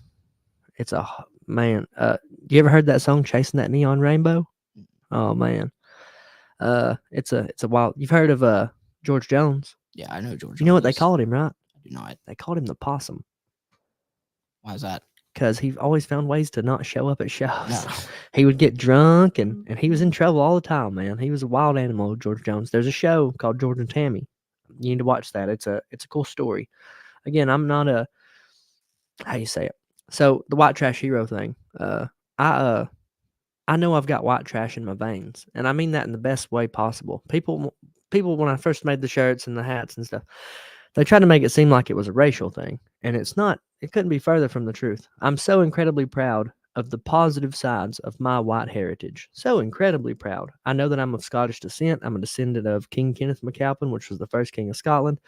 man. You ever heard that song "Chasing That Neon Rainbow"? Oh man, it's a wild. You've heard of George Jones? Yeah, I know George. You know what they called him, right? I do not. They called him the possum. Why is that? Because he always found ways to not show up at shows. No. He would get drunk and he was in trouble all the time, man. He was a wild animal, George Jones. There's a show called George and Tammy. You need to watch that. It's a cool story. Again, I'm not how you say it. So the white trash hero thing. I know I've got white trash in my veins, and I mean that in the best way possible. People when I first made the shirts and the hats and stuff, they tried to make it seem like it was a racial thing, and it's not. It couldn't be further from the truth. I'm so incredibly proud of the positive sides of my white heritage. So incredibly proud. I know that I'm of Scottish descent. I'm a descendant of King Kenneth MacAlpin, which was the first king of Scotland.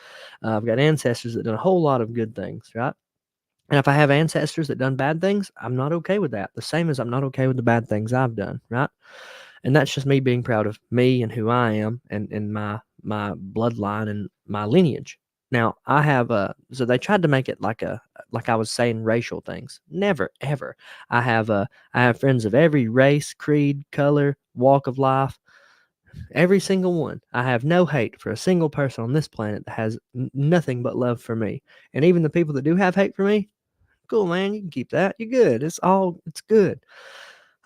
I've got ancestors that done a whole lot of good things, right? And if I have ancestors that done bad things, I'm not okay with that. The same as I'm not okay with the bad things I've done, right? And that's just me being proud of me and who I am and my bloodline and my lineage. Now I have so they tried to make it like I was saying racial things. Never ever. I have friends of every race, creed, color, walk of life. Every single one. I have no hate for a single person on this planet that has nothing but love for me. And even the people that do have hate for me, cool, man. You can keep that. You're good. It's good.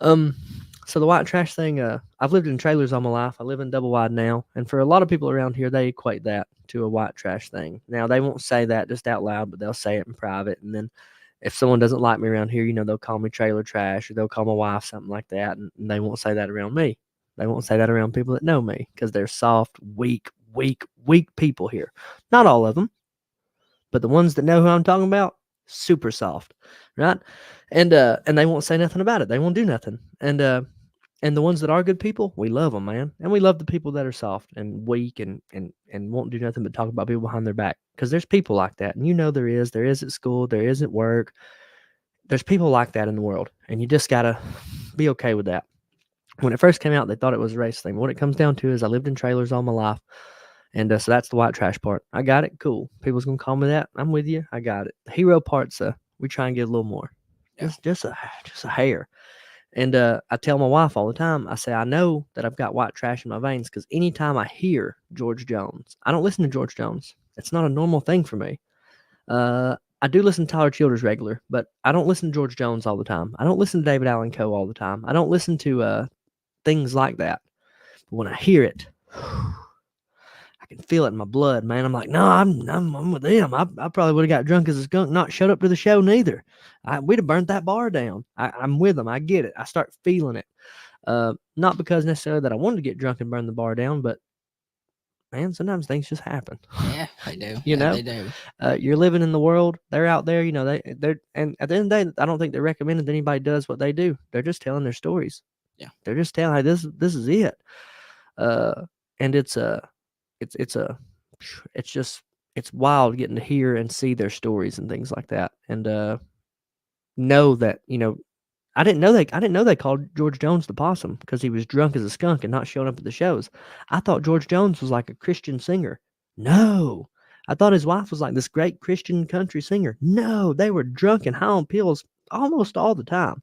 So the white trash thing, I've lived in trailers all my life. I live in double wide now. And for a lot of people around here, they equate that to a white trash thing. Now, they won't say that just out loud, but they'll say it in private. And then if someone doesn't like me around here, they'll call me trailer trash, or they'll call my wife something like that. And they won't say that around me. They won't say that around people that know me because they're soft, weak people here. Not all of them, but the ones that know who I'm talking about, super soft, right? And they won't say nothing about it. They won't do nothing. And the ones that are good people, we love them, man. And we love the people that are soft and weak and won't do nothing but talk about people behind their back. Because there's people like that. And there is at school, there is at work. There's people like that in the world. And you just got to be okay with that. When it first came out, they thought it was a race thing. What it comes down to is I lived in trailers all my life. And so that's the white trash part. I got it. Cool. People's going to call me that. I'm with you. I got it. The hero part's, we try and get a little more. Yeah. Just a hair. And I tell my wife all the time, I say, I know that I've got white trash in my veins because anytime I hear George Jones, I don't listen to George Jones. It's not a normal thing for me. I do listen to Tyler Childers regular, but I don't listen to George Jones all the time. I don't listen to David Allen Coe all the time. I don't listen to things like that. But when I hear it, I can feel it in my blood, man. I'm like, no, I'm with them. I probably would have got drunk as a skunk, not showed up to the show neither. We'd have burnt that bar down. I'm with them. I get it. I start feeling it. Not because necessarily that I wanted to get drunk and burn the bar down, but man, sometimes things just happen. Yeah, they do. You know? They do. You're living in the world. They're out there. You know, they're and at the end of the day, I don't think they're recommending that anybody does what they do. They're just telling their stories. Yeah. They're just telling, hey, this is it. And it's wild getting to hear and see their stories and things like that. And know that, you know, I didn't know they called George Jones the possum because he was drunk as a skunk and not showing up at the shows. I thought George Jones was like a Christian singer. No. I thought his wife was like this great Christian country singer. No, they were drunk and high on pills almost all the time.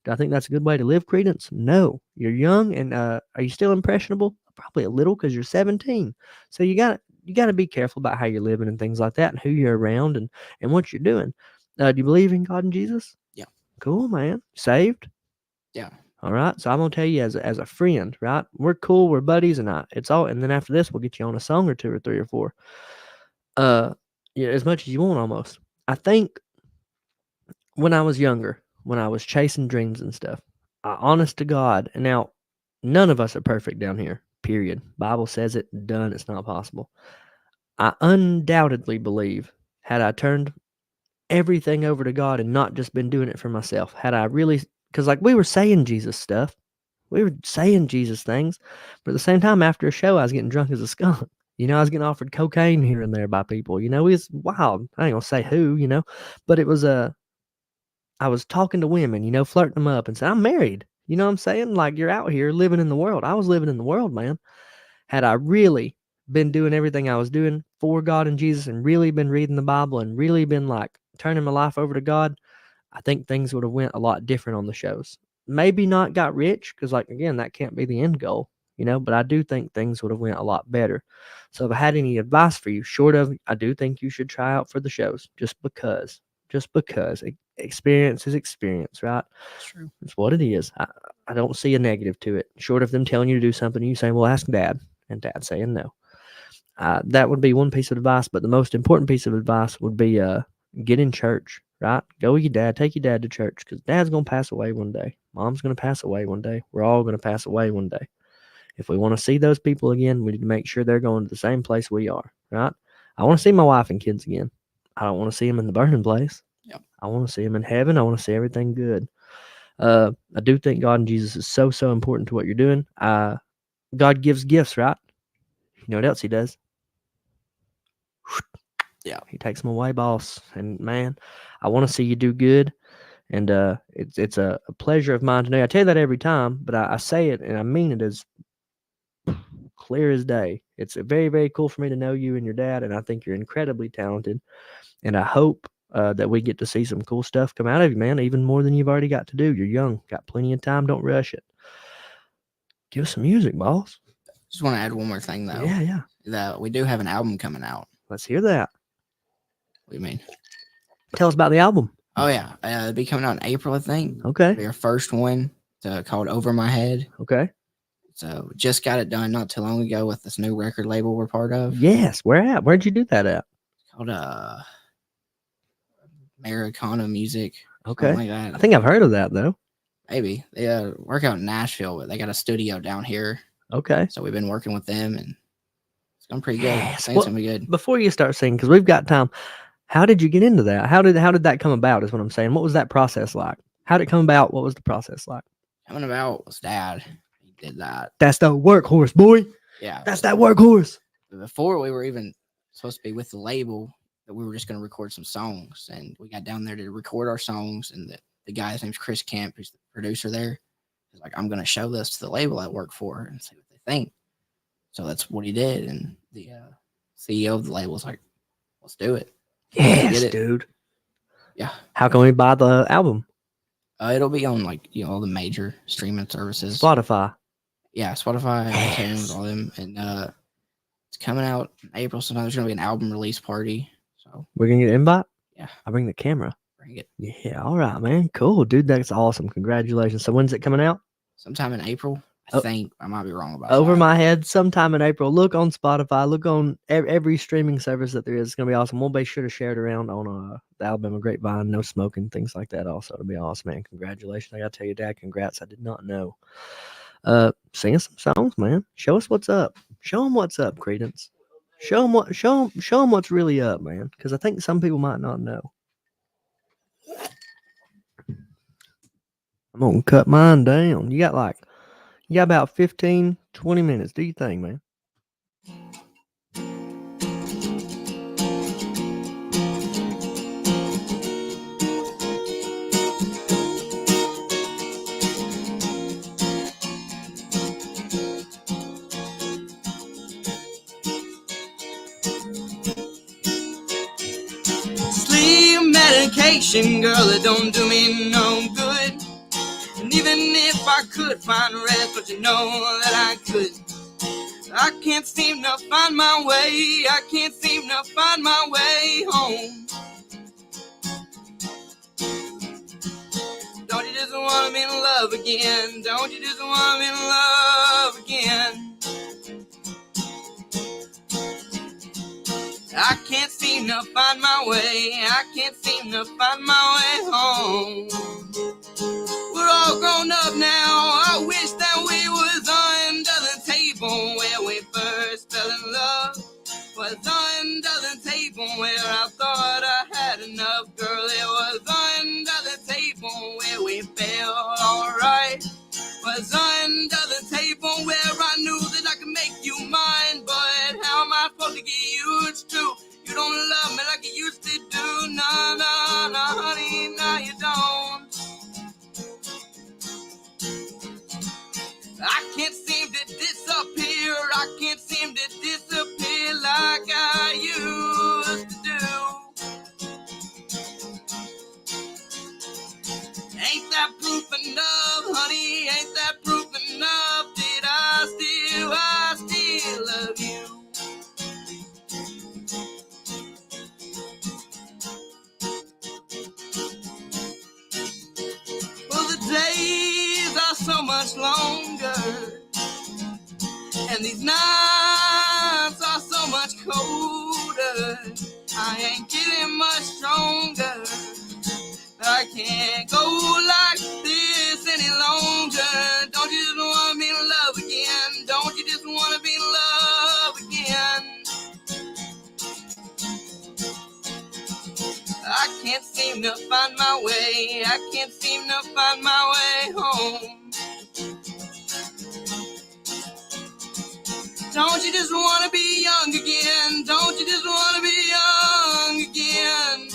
Do I think that's a good way to live, Creedence? No. You're young and are you still impressionable? Probably a little because you're 17. So you got to be careful about how you're living and things like that and who you're around and what you're doing. Do you believe in God and Jesus? Yeah. Cool, man. Saved? Yeah. All right. So I'm gonna tell you as a friend, right? We're cool, we're buddies, and it's all. And then after this, we'll get you on a song or two or three or four. Yeah, as much as you want, almost. I think when I was younger, when I was chasing dreams and stuff, honest to God, and now none of us are perfect down here. Period. Bible says it. Done. It's not possible. I undoubtedly believe had I turned everything over to God and not just been doing it for myself, had I really, because like we were saying Jesus stuff, we were saying Jesus things, but at the same time, after a show, I was getting drunk as a skunk. You know, I was getting offered cocaine here and there by people. You know, it's wild. I ain't gonna say who, you know, but it was I was talking to women, you know, flirting them up and saying, I'm married. You know what I'm saying? Like you're out here living in the world. I was living in the world, man. Had I really been doing everything I was doing for God and Jesus and really been reading the Bible and really been like turning my life over to God, I think things would have went a lot different on the shows. Maybe not got rich because, like, again, that can't be the end goal, you know, but I do think things would have went a lot better. So if I had any advice for you, short of, I do think you should try out for the shows just because experience is experience, right? It's true. It's what it is. I don't see a negative to it. Short of them telling you to do something, you saying, well, ask Dad, and Dad saying no. That would be one piece of advice, but the most important piece of advice would be get in church, right? Go with your dad. Take your dad to church because Dad's going to pass away one day. Mom's going to pass away one day. We're all going to pass away one day. If we want to see those people again, we need to make sure they're going to the same place we are, right? I want to see my wife and kids again. I don't want to see them in the burning place. Yep. I want to see them in heaven. I want to see everything good. I do think God and Jesus is so, so important to what you're doing. God gives gifts, right? You know what else he does? Yeah. He takes them away, boss. And man, I want to see you do good. And it's a pleasure of mine to know. I tell you that every time, but I say it and I mean it as clear as day. It's very, very cool for me to know you and your dad, and I think you're incredibly talented. And I hope that we get to see some cool stuff come out of you, man, even more than you've already got to do. You're young, got plenty of time. Don't rush it. Give us some music, boss. Just want to add one more thing, though. Yeah. That we do have an album coming out. Let's hear that. What do you mean? Tell us about the album. Oh, yeah. It'll be coming out in April, I think. Okay. It'll be our first one called Over My Head. Okay. So just got it done not too long ago with this new record label we're part of. Yes. Where at? Where'd you do that at? It's called Americana Music. Okay. Like that. I think I've heard of that, though. Maybe. They work out in Nashville, but they got a studio down here. Okay. So we've been working with them, and it's going pretty good. Yes. I think it's going to be good. Before you start singing, because we've got time, how did you get into that? How did that come about is what I'm saying. What was that process like? How did it come about? What was the process like? Coming about was Dad. He did that. That's the workhorse, boy. Yeah. That's that workhorse. Before we were even supposed to be with the label, that we were just going to record some songs, and we got down there to record our songs, and the guy's name's Chris Kemp, who's the producer there. He's like, I'm going to show this to the label I work for and see what they think. So that's what he did. And the CEO of the label was like, let's do it. Yes, dude. Yeah. How can we buy the album? It'll be on like all the major streaming services. Spotify. Yeah, Spotify, iTunes, all them, and it's coming out in April. So there's gonna be an album release party. So we're gonna get an invite. Yeah, I'll bring the camera. Bring it. Yeah, all right, man. Cool, dude. That's awesome. Congratulations. So when's it coming out? Sometime in April. I think I might be wrong about over that. my head. Sometime in April. Look on Spotify. Look on every streaming service that there is. It's gonna be awesome. We'll be sure to share it around on the Alabama Grapevine. No smoking, things like that. Also, it'll be awesome, man. Congratulations! I gotta tell you, Dad, congrats. I did not know. Sing us some songs, man. Show us what's up. Show them what's up, Creedence. Show them what's really up, man. Because I think some people might not know. I'm gonna cut mine down. You got about 15, 20 minutes. Do you think, man? Sleep medication, girl, it don't do me no good. And even if I could find rest, but you know that I could. I can't seem to find my way. I can't seem to find my way home. Don't you just want to be in love again? Don't you just want to be in love again? I can't seem to find my way. I can't seem to find my way home. We're all grown up now. I wish that we was under the table where we first fell in love. Was under the table where I thought I had enough. Girl, it was under the table where we felt alright. Was under the table where I knew that I could make you mine. But how am I supposed to get used to? You don't love me like you used to do. Nah, nah, nah, honey, nah, you don't. I can't seem to disappear. I can't seem to disappear like I used to do. Ain't that proof enough, honey? Ain't that proof enough that I still love you? Well, the days are so much longer, and these nights are so much colder. I ain't getting much stronger. I can't go like this any longer. Don't you just want to be in love again? Don't you just want to be in love again? I can't seem to find my way. I can't seem to find my way home. Don't you just want to be young again? Don't you just want to be young again?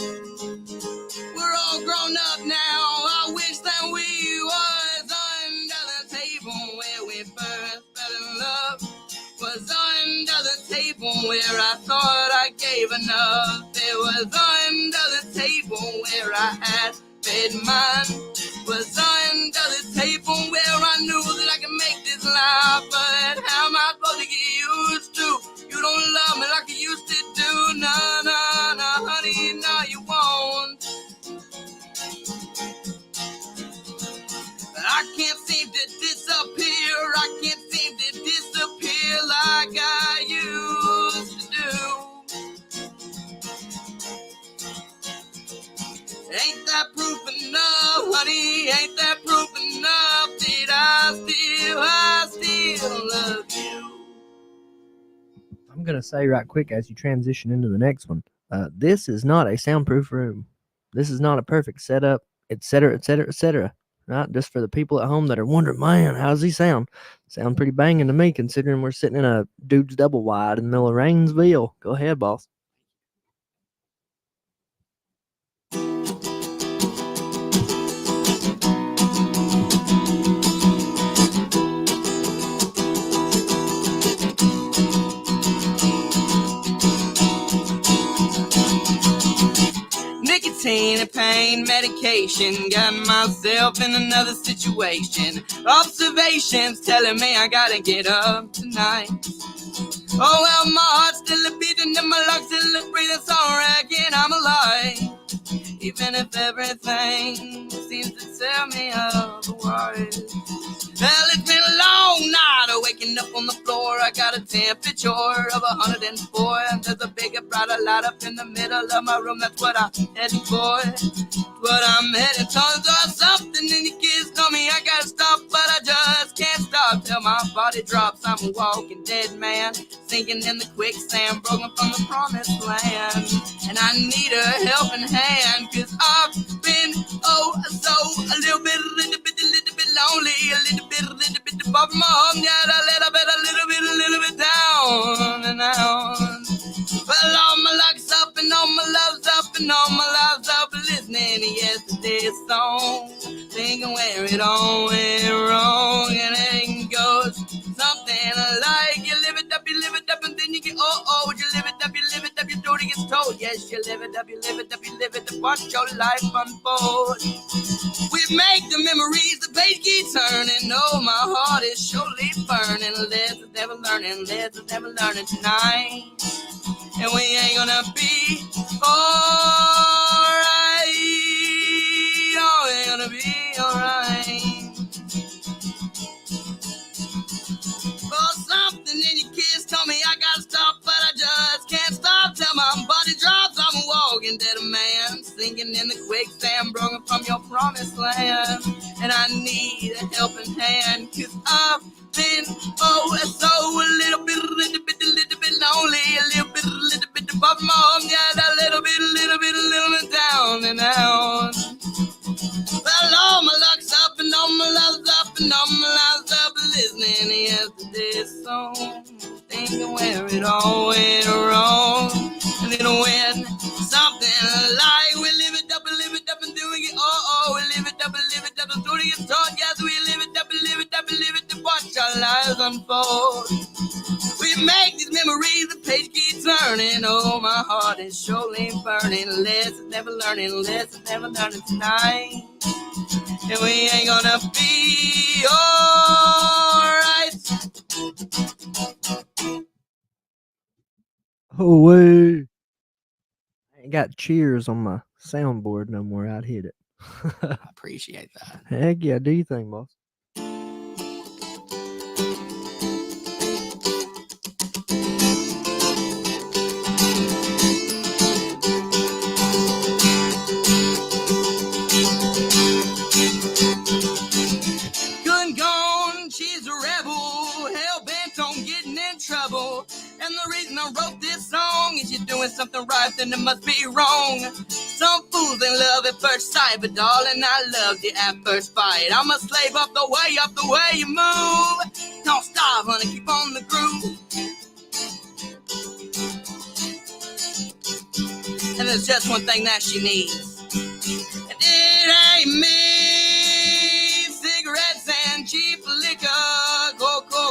We're all grown up now. I wish that we was under the table where we first fell in love. Was under the table where I thought I gave enough. It was under the table where I had made mine. Was under the table where I knew that I could make this life. But how am I supposed to get used to? You don't love me like you used to do. Nah, nah, nah, honey, no, you won't. I can't seem to disappear. I can't seem to disappear like I used to do. Ain't that proof enough, honey? Ain't that proof enough that I still love you? I'm gonna say right quick as you transition into the next one. This is not a soundproof room. This is not a perfect setup, etc., etc., etc. Right? Just for the people at home that are wondering, man, how does he sound? Sound pretty banging to me, considering we're sitting in a dude's double wide in the middle of Rainsville. Go ahead, boss. Nicotine and pain medication got myself in another situation. Observations telling me I gotta get up tonight. Oh well, my heart's still a beating and my lungs still a breathing, so I reckon I'm alive. Even if everything seems to tell me otherwise. Well, it's been a long night of waking up on the floor. I got a temperature of 104, and there's a bigger, brighter light up in the middle of my room. That's what I'm heading for. What I'm heading towards, or something in your kids told me I gotta stop, but I just can't stop till my body drops. I'm a walking dead man, sinking in the quicksand, broken from the promised land. And I need a helping hand, 'cause I've been so a little bit lonely, a little bit above my home, yeah, a little bit down and out. Well, all my luck's up and all my love's up and all my love's up, listening to yesterday's song, thinking where it all went wrong, and it goes something like you live it up, and then you get would you live it up, your daughter gets told, yes, you live it up, watch your life unfold. We make the memories, the page keeps turning, oh, my heart is surely burning, let's never learning tonight, and we ain't gonna be alright, oh, we ain't gonna be alright. Oh, something in your kids told me I gotta stop, but I just can't stop till my body drops. I'm a walking dead man, sinking in the quicksand, broken from your promised land. And I need a helping hand, 'cause I've been so a little bit lonely, a little bit above my home, yeah, a little bit down and out. Well, all my luck's up and all my love's up and all my love's up, listening to yesterday's song, thinking where it all went wrong, and it went something like we live it up and doing it, we live it up and doing it, taught, yes, we live it up, watch our lives unfold. We make these memories, the page keeps turning, oh, my heart is surely burning, lessons never learning tonight, and we ain't gonna be alright. Oh, wait. I ain't got cheers on my soundboard no more. I'd hit it. I appreciate that. Heck yeah, do you think, boss? Good gone, she's a rebel, hell-bent on getting in trouble. And the reason I wrote this song is you're doing something right, then it must be wrong. Some fools in love at first sight, but darling, I loved you at first bite. I'm a slave up the way you move. Don't stop, honey, keep on the groove. And there's just one thing that she needs, and it ain't me. Cigarettes and cheap liquor,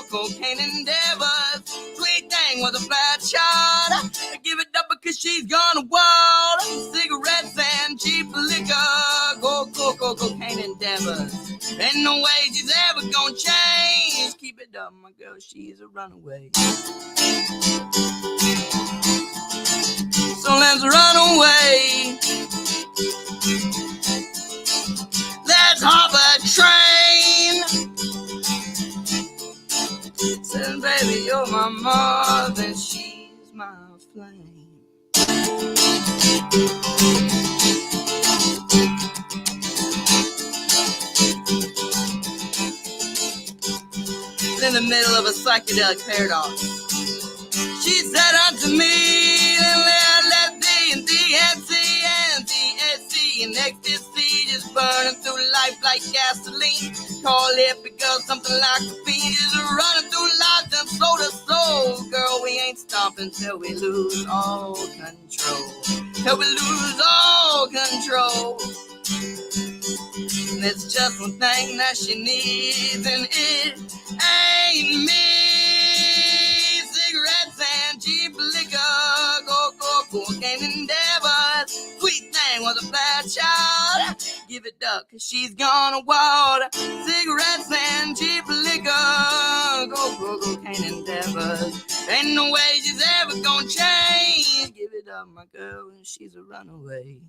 cocaine endeavors. Sweet thing with a flat shot, I give it up because she's gone wild. Cigarettes and cheap liquor, cocaine endeavors. Ain't no way she's ever gonna change. Keep it up, my girl, she's a runaway. So let's run away. Let's hop a train. Said, baby, you're my mother and she's my flame. In the middle of a psychedelic paradox, she said unto me, let the DNC and ecstasy just burning through life like gasoline. Call it because something like a fiend is running through life and soul to soul. Girl, we ain't stopping till we lose all control. Till we lose all control. And it's just one thing that she needs, and it ain't me. Cigarettes and cheap liquor, cocaine endeavors. Sweet thing was a bad child. Give it up, cause she's gonna wild. Cigarettes and cheap liquor. Go, cocaine and devils. Ain't no way she's ever gonna change. Give it up, my girl, she's a runaway.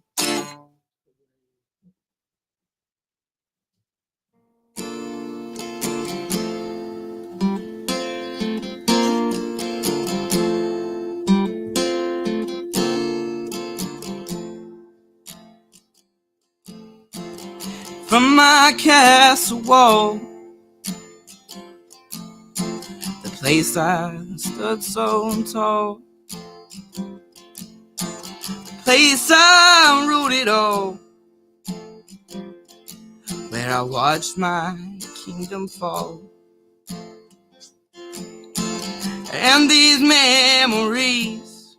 From my castle wall, the place I stood so tall, the place I ruled it all, where I watched my kingdom fall. And these memories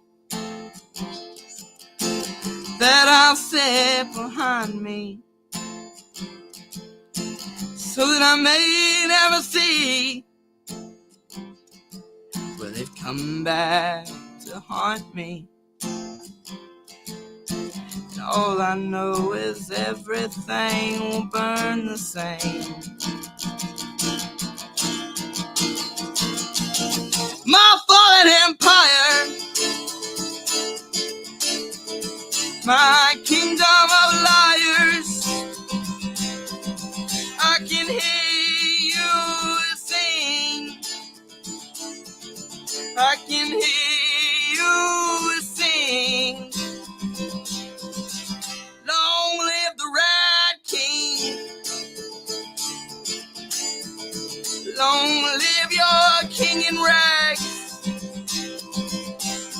that I've set behind me, so that I may never see, well, they've come back to haunt me. And all I know is everything will burn the same. My fallen empire, my kingdom of liars, I can hear you sing. I can hear you sing. Long live the Rat King. Long live your king in rags.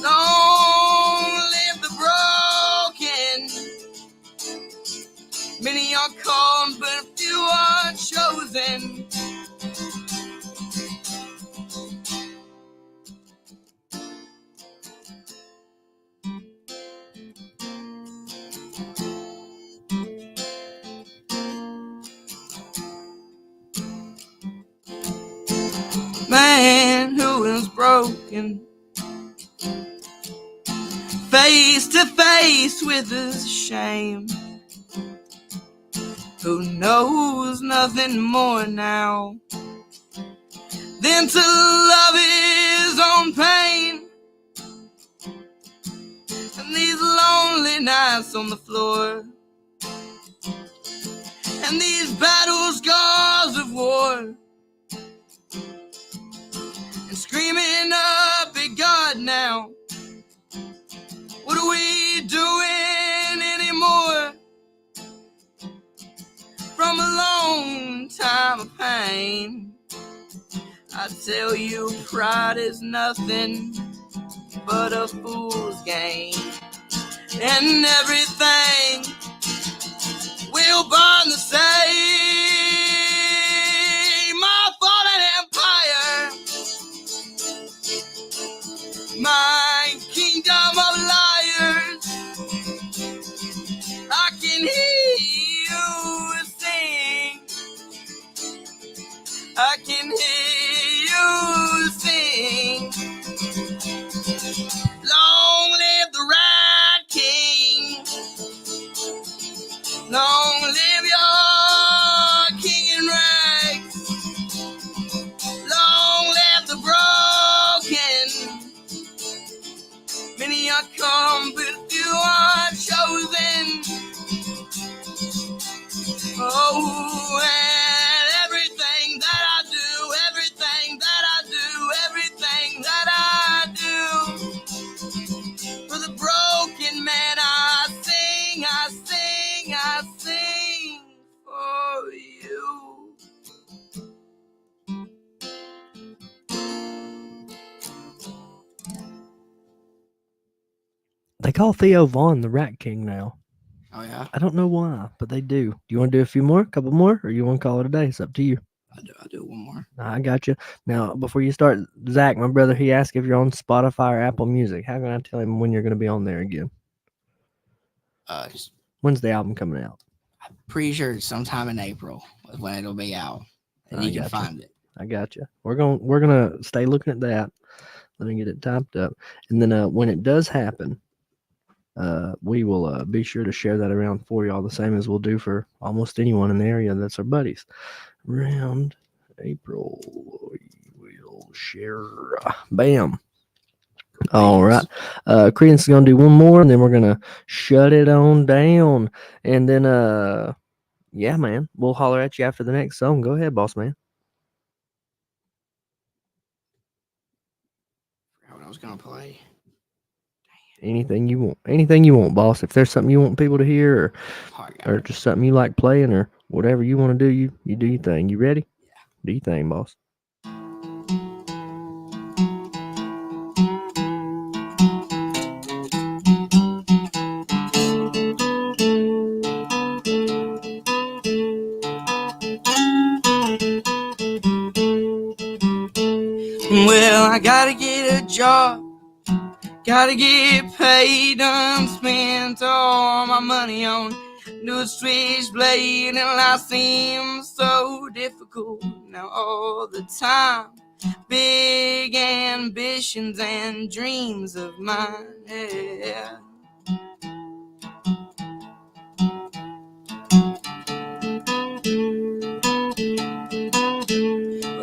Long live the broken. Many are called, but few are chosen. Man who is broken, face to face with his shame, who knows nothing more now than to love his own pain. And these lonely nights on the floor, and these battle scars of war, and screaming up at God now, what are we doing anymore? From a long time of pain, I tell you, pride is nothing but a fool's game. And everything will burn the same. My fallen empire, my kingdom of liars, I can hear you sing. I can hear you sing. Long live the Rat King. Long live your king in rags. Long live the broken. Many are come, but few are chosen. Oh, and everything that I do, everything that I do, everything that I do, for the broken man I sing, I sing, I sing for you. They call Theo Vaughn the Rat King now. Oh yeah, I don't know why, but they do. Do you want to do a few more, a couple more, or you want to call it a day? It's up to you. I'll do one more. I got you. Now, before you start, Zach, my brother, he asked if you're on Spotify or Apple Music. How can I tell him when you're going to be on there again? When's the album coming out? I'm pretty sure sometime in April is when it'll be out, and you can find it. I got you. We're gonna stay looking at that. Let me get it typed up, and then when it does happen, we will be sure to share that around for y'all, the same as we'll do for almost anyone in the area that's our buddies. Around April, we will share. Bam. All right. Creedence is gonna do one more, and then we're gonna shut it on down. And then, yeah, man, we'll holler at you after the next song. Go ahead, boss man. Forgot what I was gonna play. Anything you want. Anything you want, boss. If there's something you want people to hear, Oh, or just something you like playing, or whatever you want to do, you do your thing. You ready? Yeah. Do your thing, boss. Well, I gotta get a job, gotta get paid. Done spent all my money on new switchblade, and life seems so difficult now all the time. Big ambitions and dreams of mine, yeah.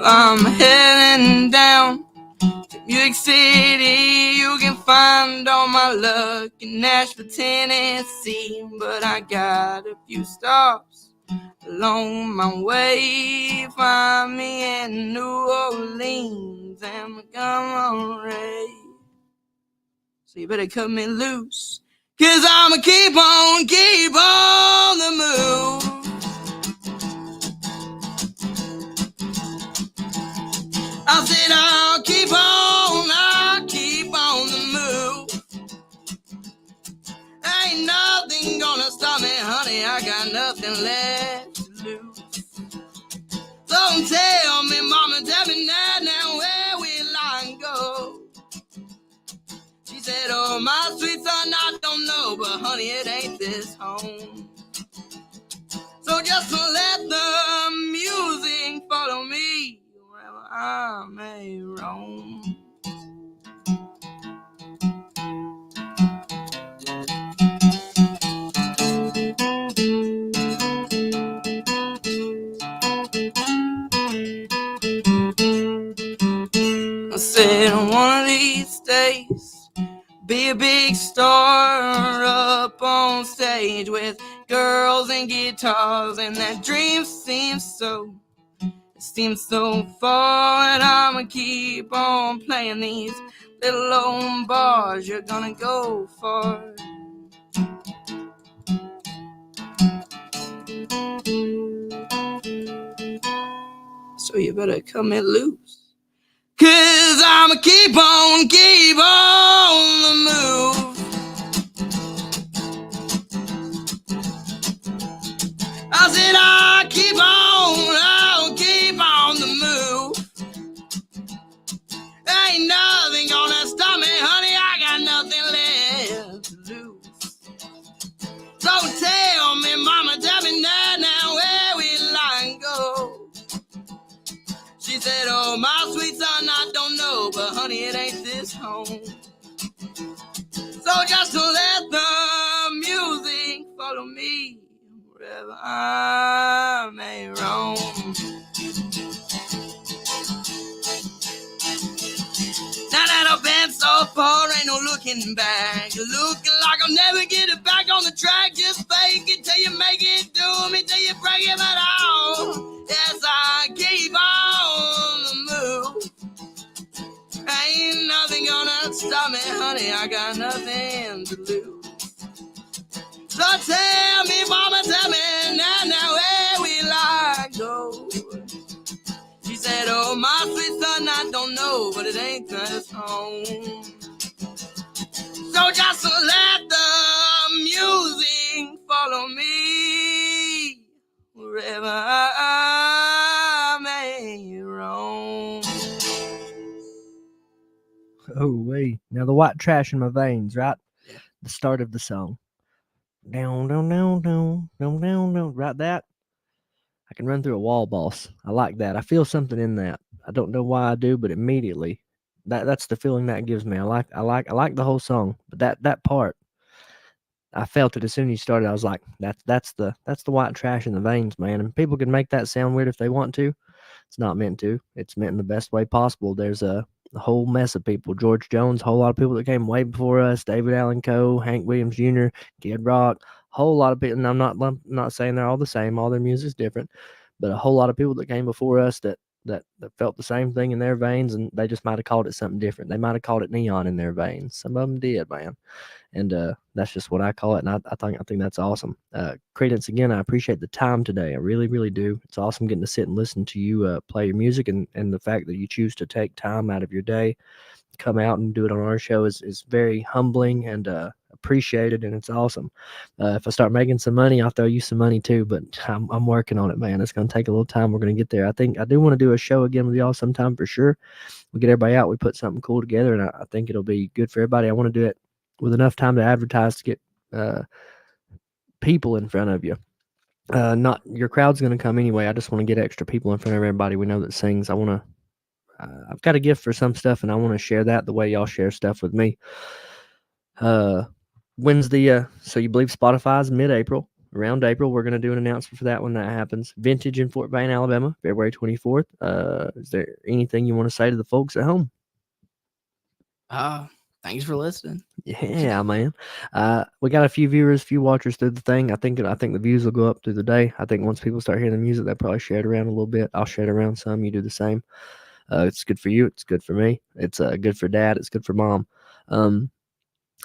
I'm heading down to Music City. You can find all my luck in Nashville, Tennessee. But I got a few stops along my way. Find me in New Orleans and Montgomery. So you better cut me loose, 'cause I'ma keep on the move. I said I'll keep on the move. Ain't nothing gonna stop me, honey. I got nothing left to lose. Don't tell me, mama, tell me now, where will I go? She said, oh, my sweet son, I don't know, but honey, it ain't this home. So just let the music follow me wherever I may roam. I said one of these days, be a big star up on stage with girls and guitars, and that dream seems so far, and I'ma keep on playing these little old bars. You're gonna go far. So you better cut me loose, 'cause I'ma keep on the move. I said I'll keep on the move. Ain't nothing gonna stop me, honey. I got nothing left to lose. So tell me, mama, tell me now, where will I go? She said, oh, my sweet son, I don't know, but honey, it ain't this home. So just to let the music follow me wherever I may roam. Now that I've been so far, ain't no looking back. Looking like I'll never get it back on the track. Just fake it till you make it, do me till you break it, but oh, yes, I keep on the move. Ain't nothing gonna stop me, honey, I got nothing to lose. So tell me, mama, tell me now, where will I go? She said, oh, my sweet son, I don't know, but it ain't this home. So just let the music follow me wherever I may roam. Oh, wait. Now the white trash in my veins, right? The start of the song. Down, down, down, down, down, down, down. Right, that? I can run through a wall, boss. I like that. I feel something in that. I don't know why I do, but immediately, that's the feeling that gives me. I like the whole song, but that part, I felt it as soon as you started. I was like, that's the white trash in the veins, man. And people can make that sound weird if they want to. It's not meant to. It's meant in the best way possible. There's a whole mess of people. George Jones, a whole lot of people that came way before us. David Allen Coe, Hank Williams Jr., Kid Rock, whole lot of people. And I'm not saying they're all the same. All their music's different, but a whole lot of people that came before us that felt the same thing in their veins, and they just might have called it something different. They might have called it neon in their veins. Some of them did, man. And that's just what I call it. And I think that's awesome. Credence, again, I appreciate the time today. I really, really do. It's awesome getting to sit and listen to you play your music, and the fact that you choose to take time out of your day, come out and do it on our show is very humbling and appreciated, and it's awesome. If I start making some money, I'll throw you some money too, but I'm working on it, man. It's going to take a little time. We're going to get there. I think I do want to do a show again with y'all sometime for sure. We get everybody out, we put something cool together, and I think it'll be good for everybody. I want to do it with enough time to advertise to get people in front of you. Not your crowd's going to come anyway. I just want to get extra people in front of everybody we know that sings. I've got a gift for some stuff, and I want to share that the way y'all share stuff with me. When's the so you believe Spotify's mid-April? Around April, we're going to do an announcement for that when that happens. Vintage in Fort Payne, Alabama, February 24th. Is there anything you want to say to the folks at home? Thanks for listening. Yeah, man. We got a few viewers, few watchers through the thing. I think the views will go up through the day. I think once people start hearing the music, they'll probably share it around a little bit. I'll share it around some. You do the same. It's good for you. It's good for me. It's good for dad. It's good for mom.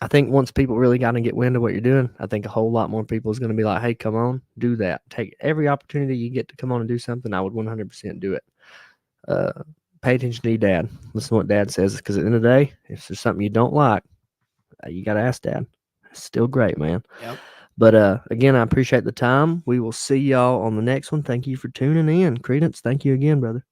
I think once people really got to get wind of what you're doing, I think a whole lot more people is going to be like, hey, come on, do that. Take every opportunity you get to come on and do something. I would 100% do it. Pay attention to your dad. Listen to what dad says, because at the end of the day, if there's something you don't like, you got to ask dad. It's still great, man. Yep. But again, I appreciate the time. We will see y'all on the next one. Thank you for tuning in. Creedence, thank you again, brother.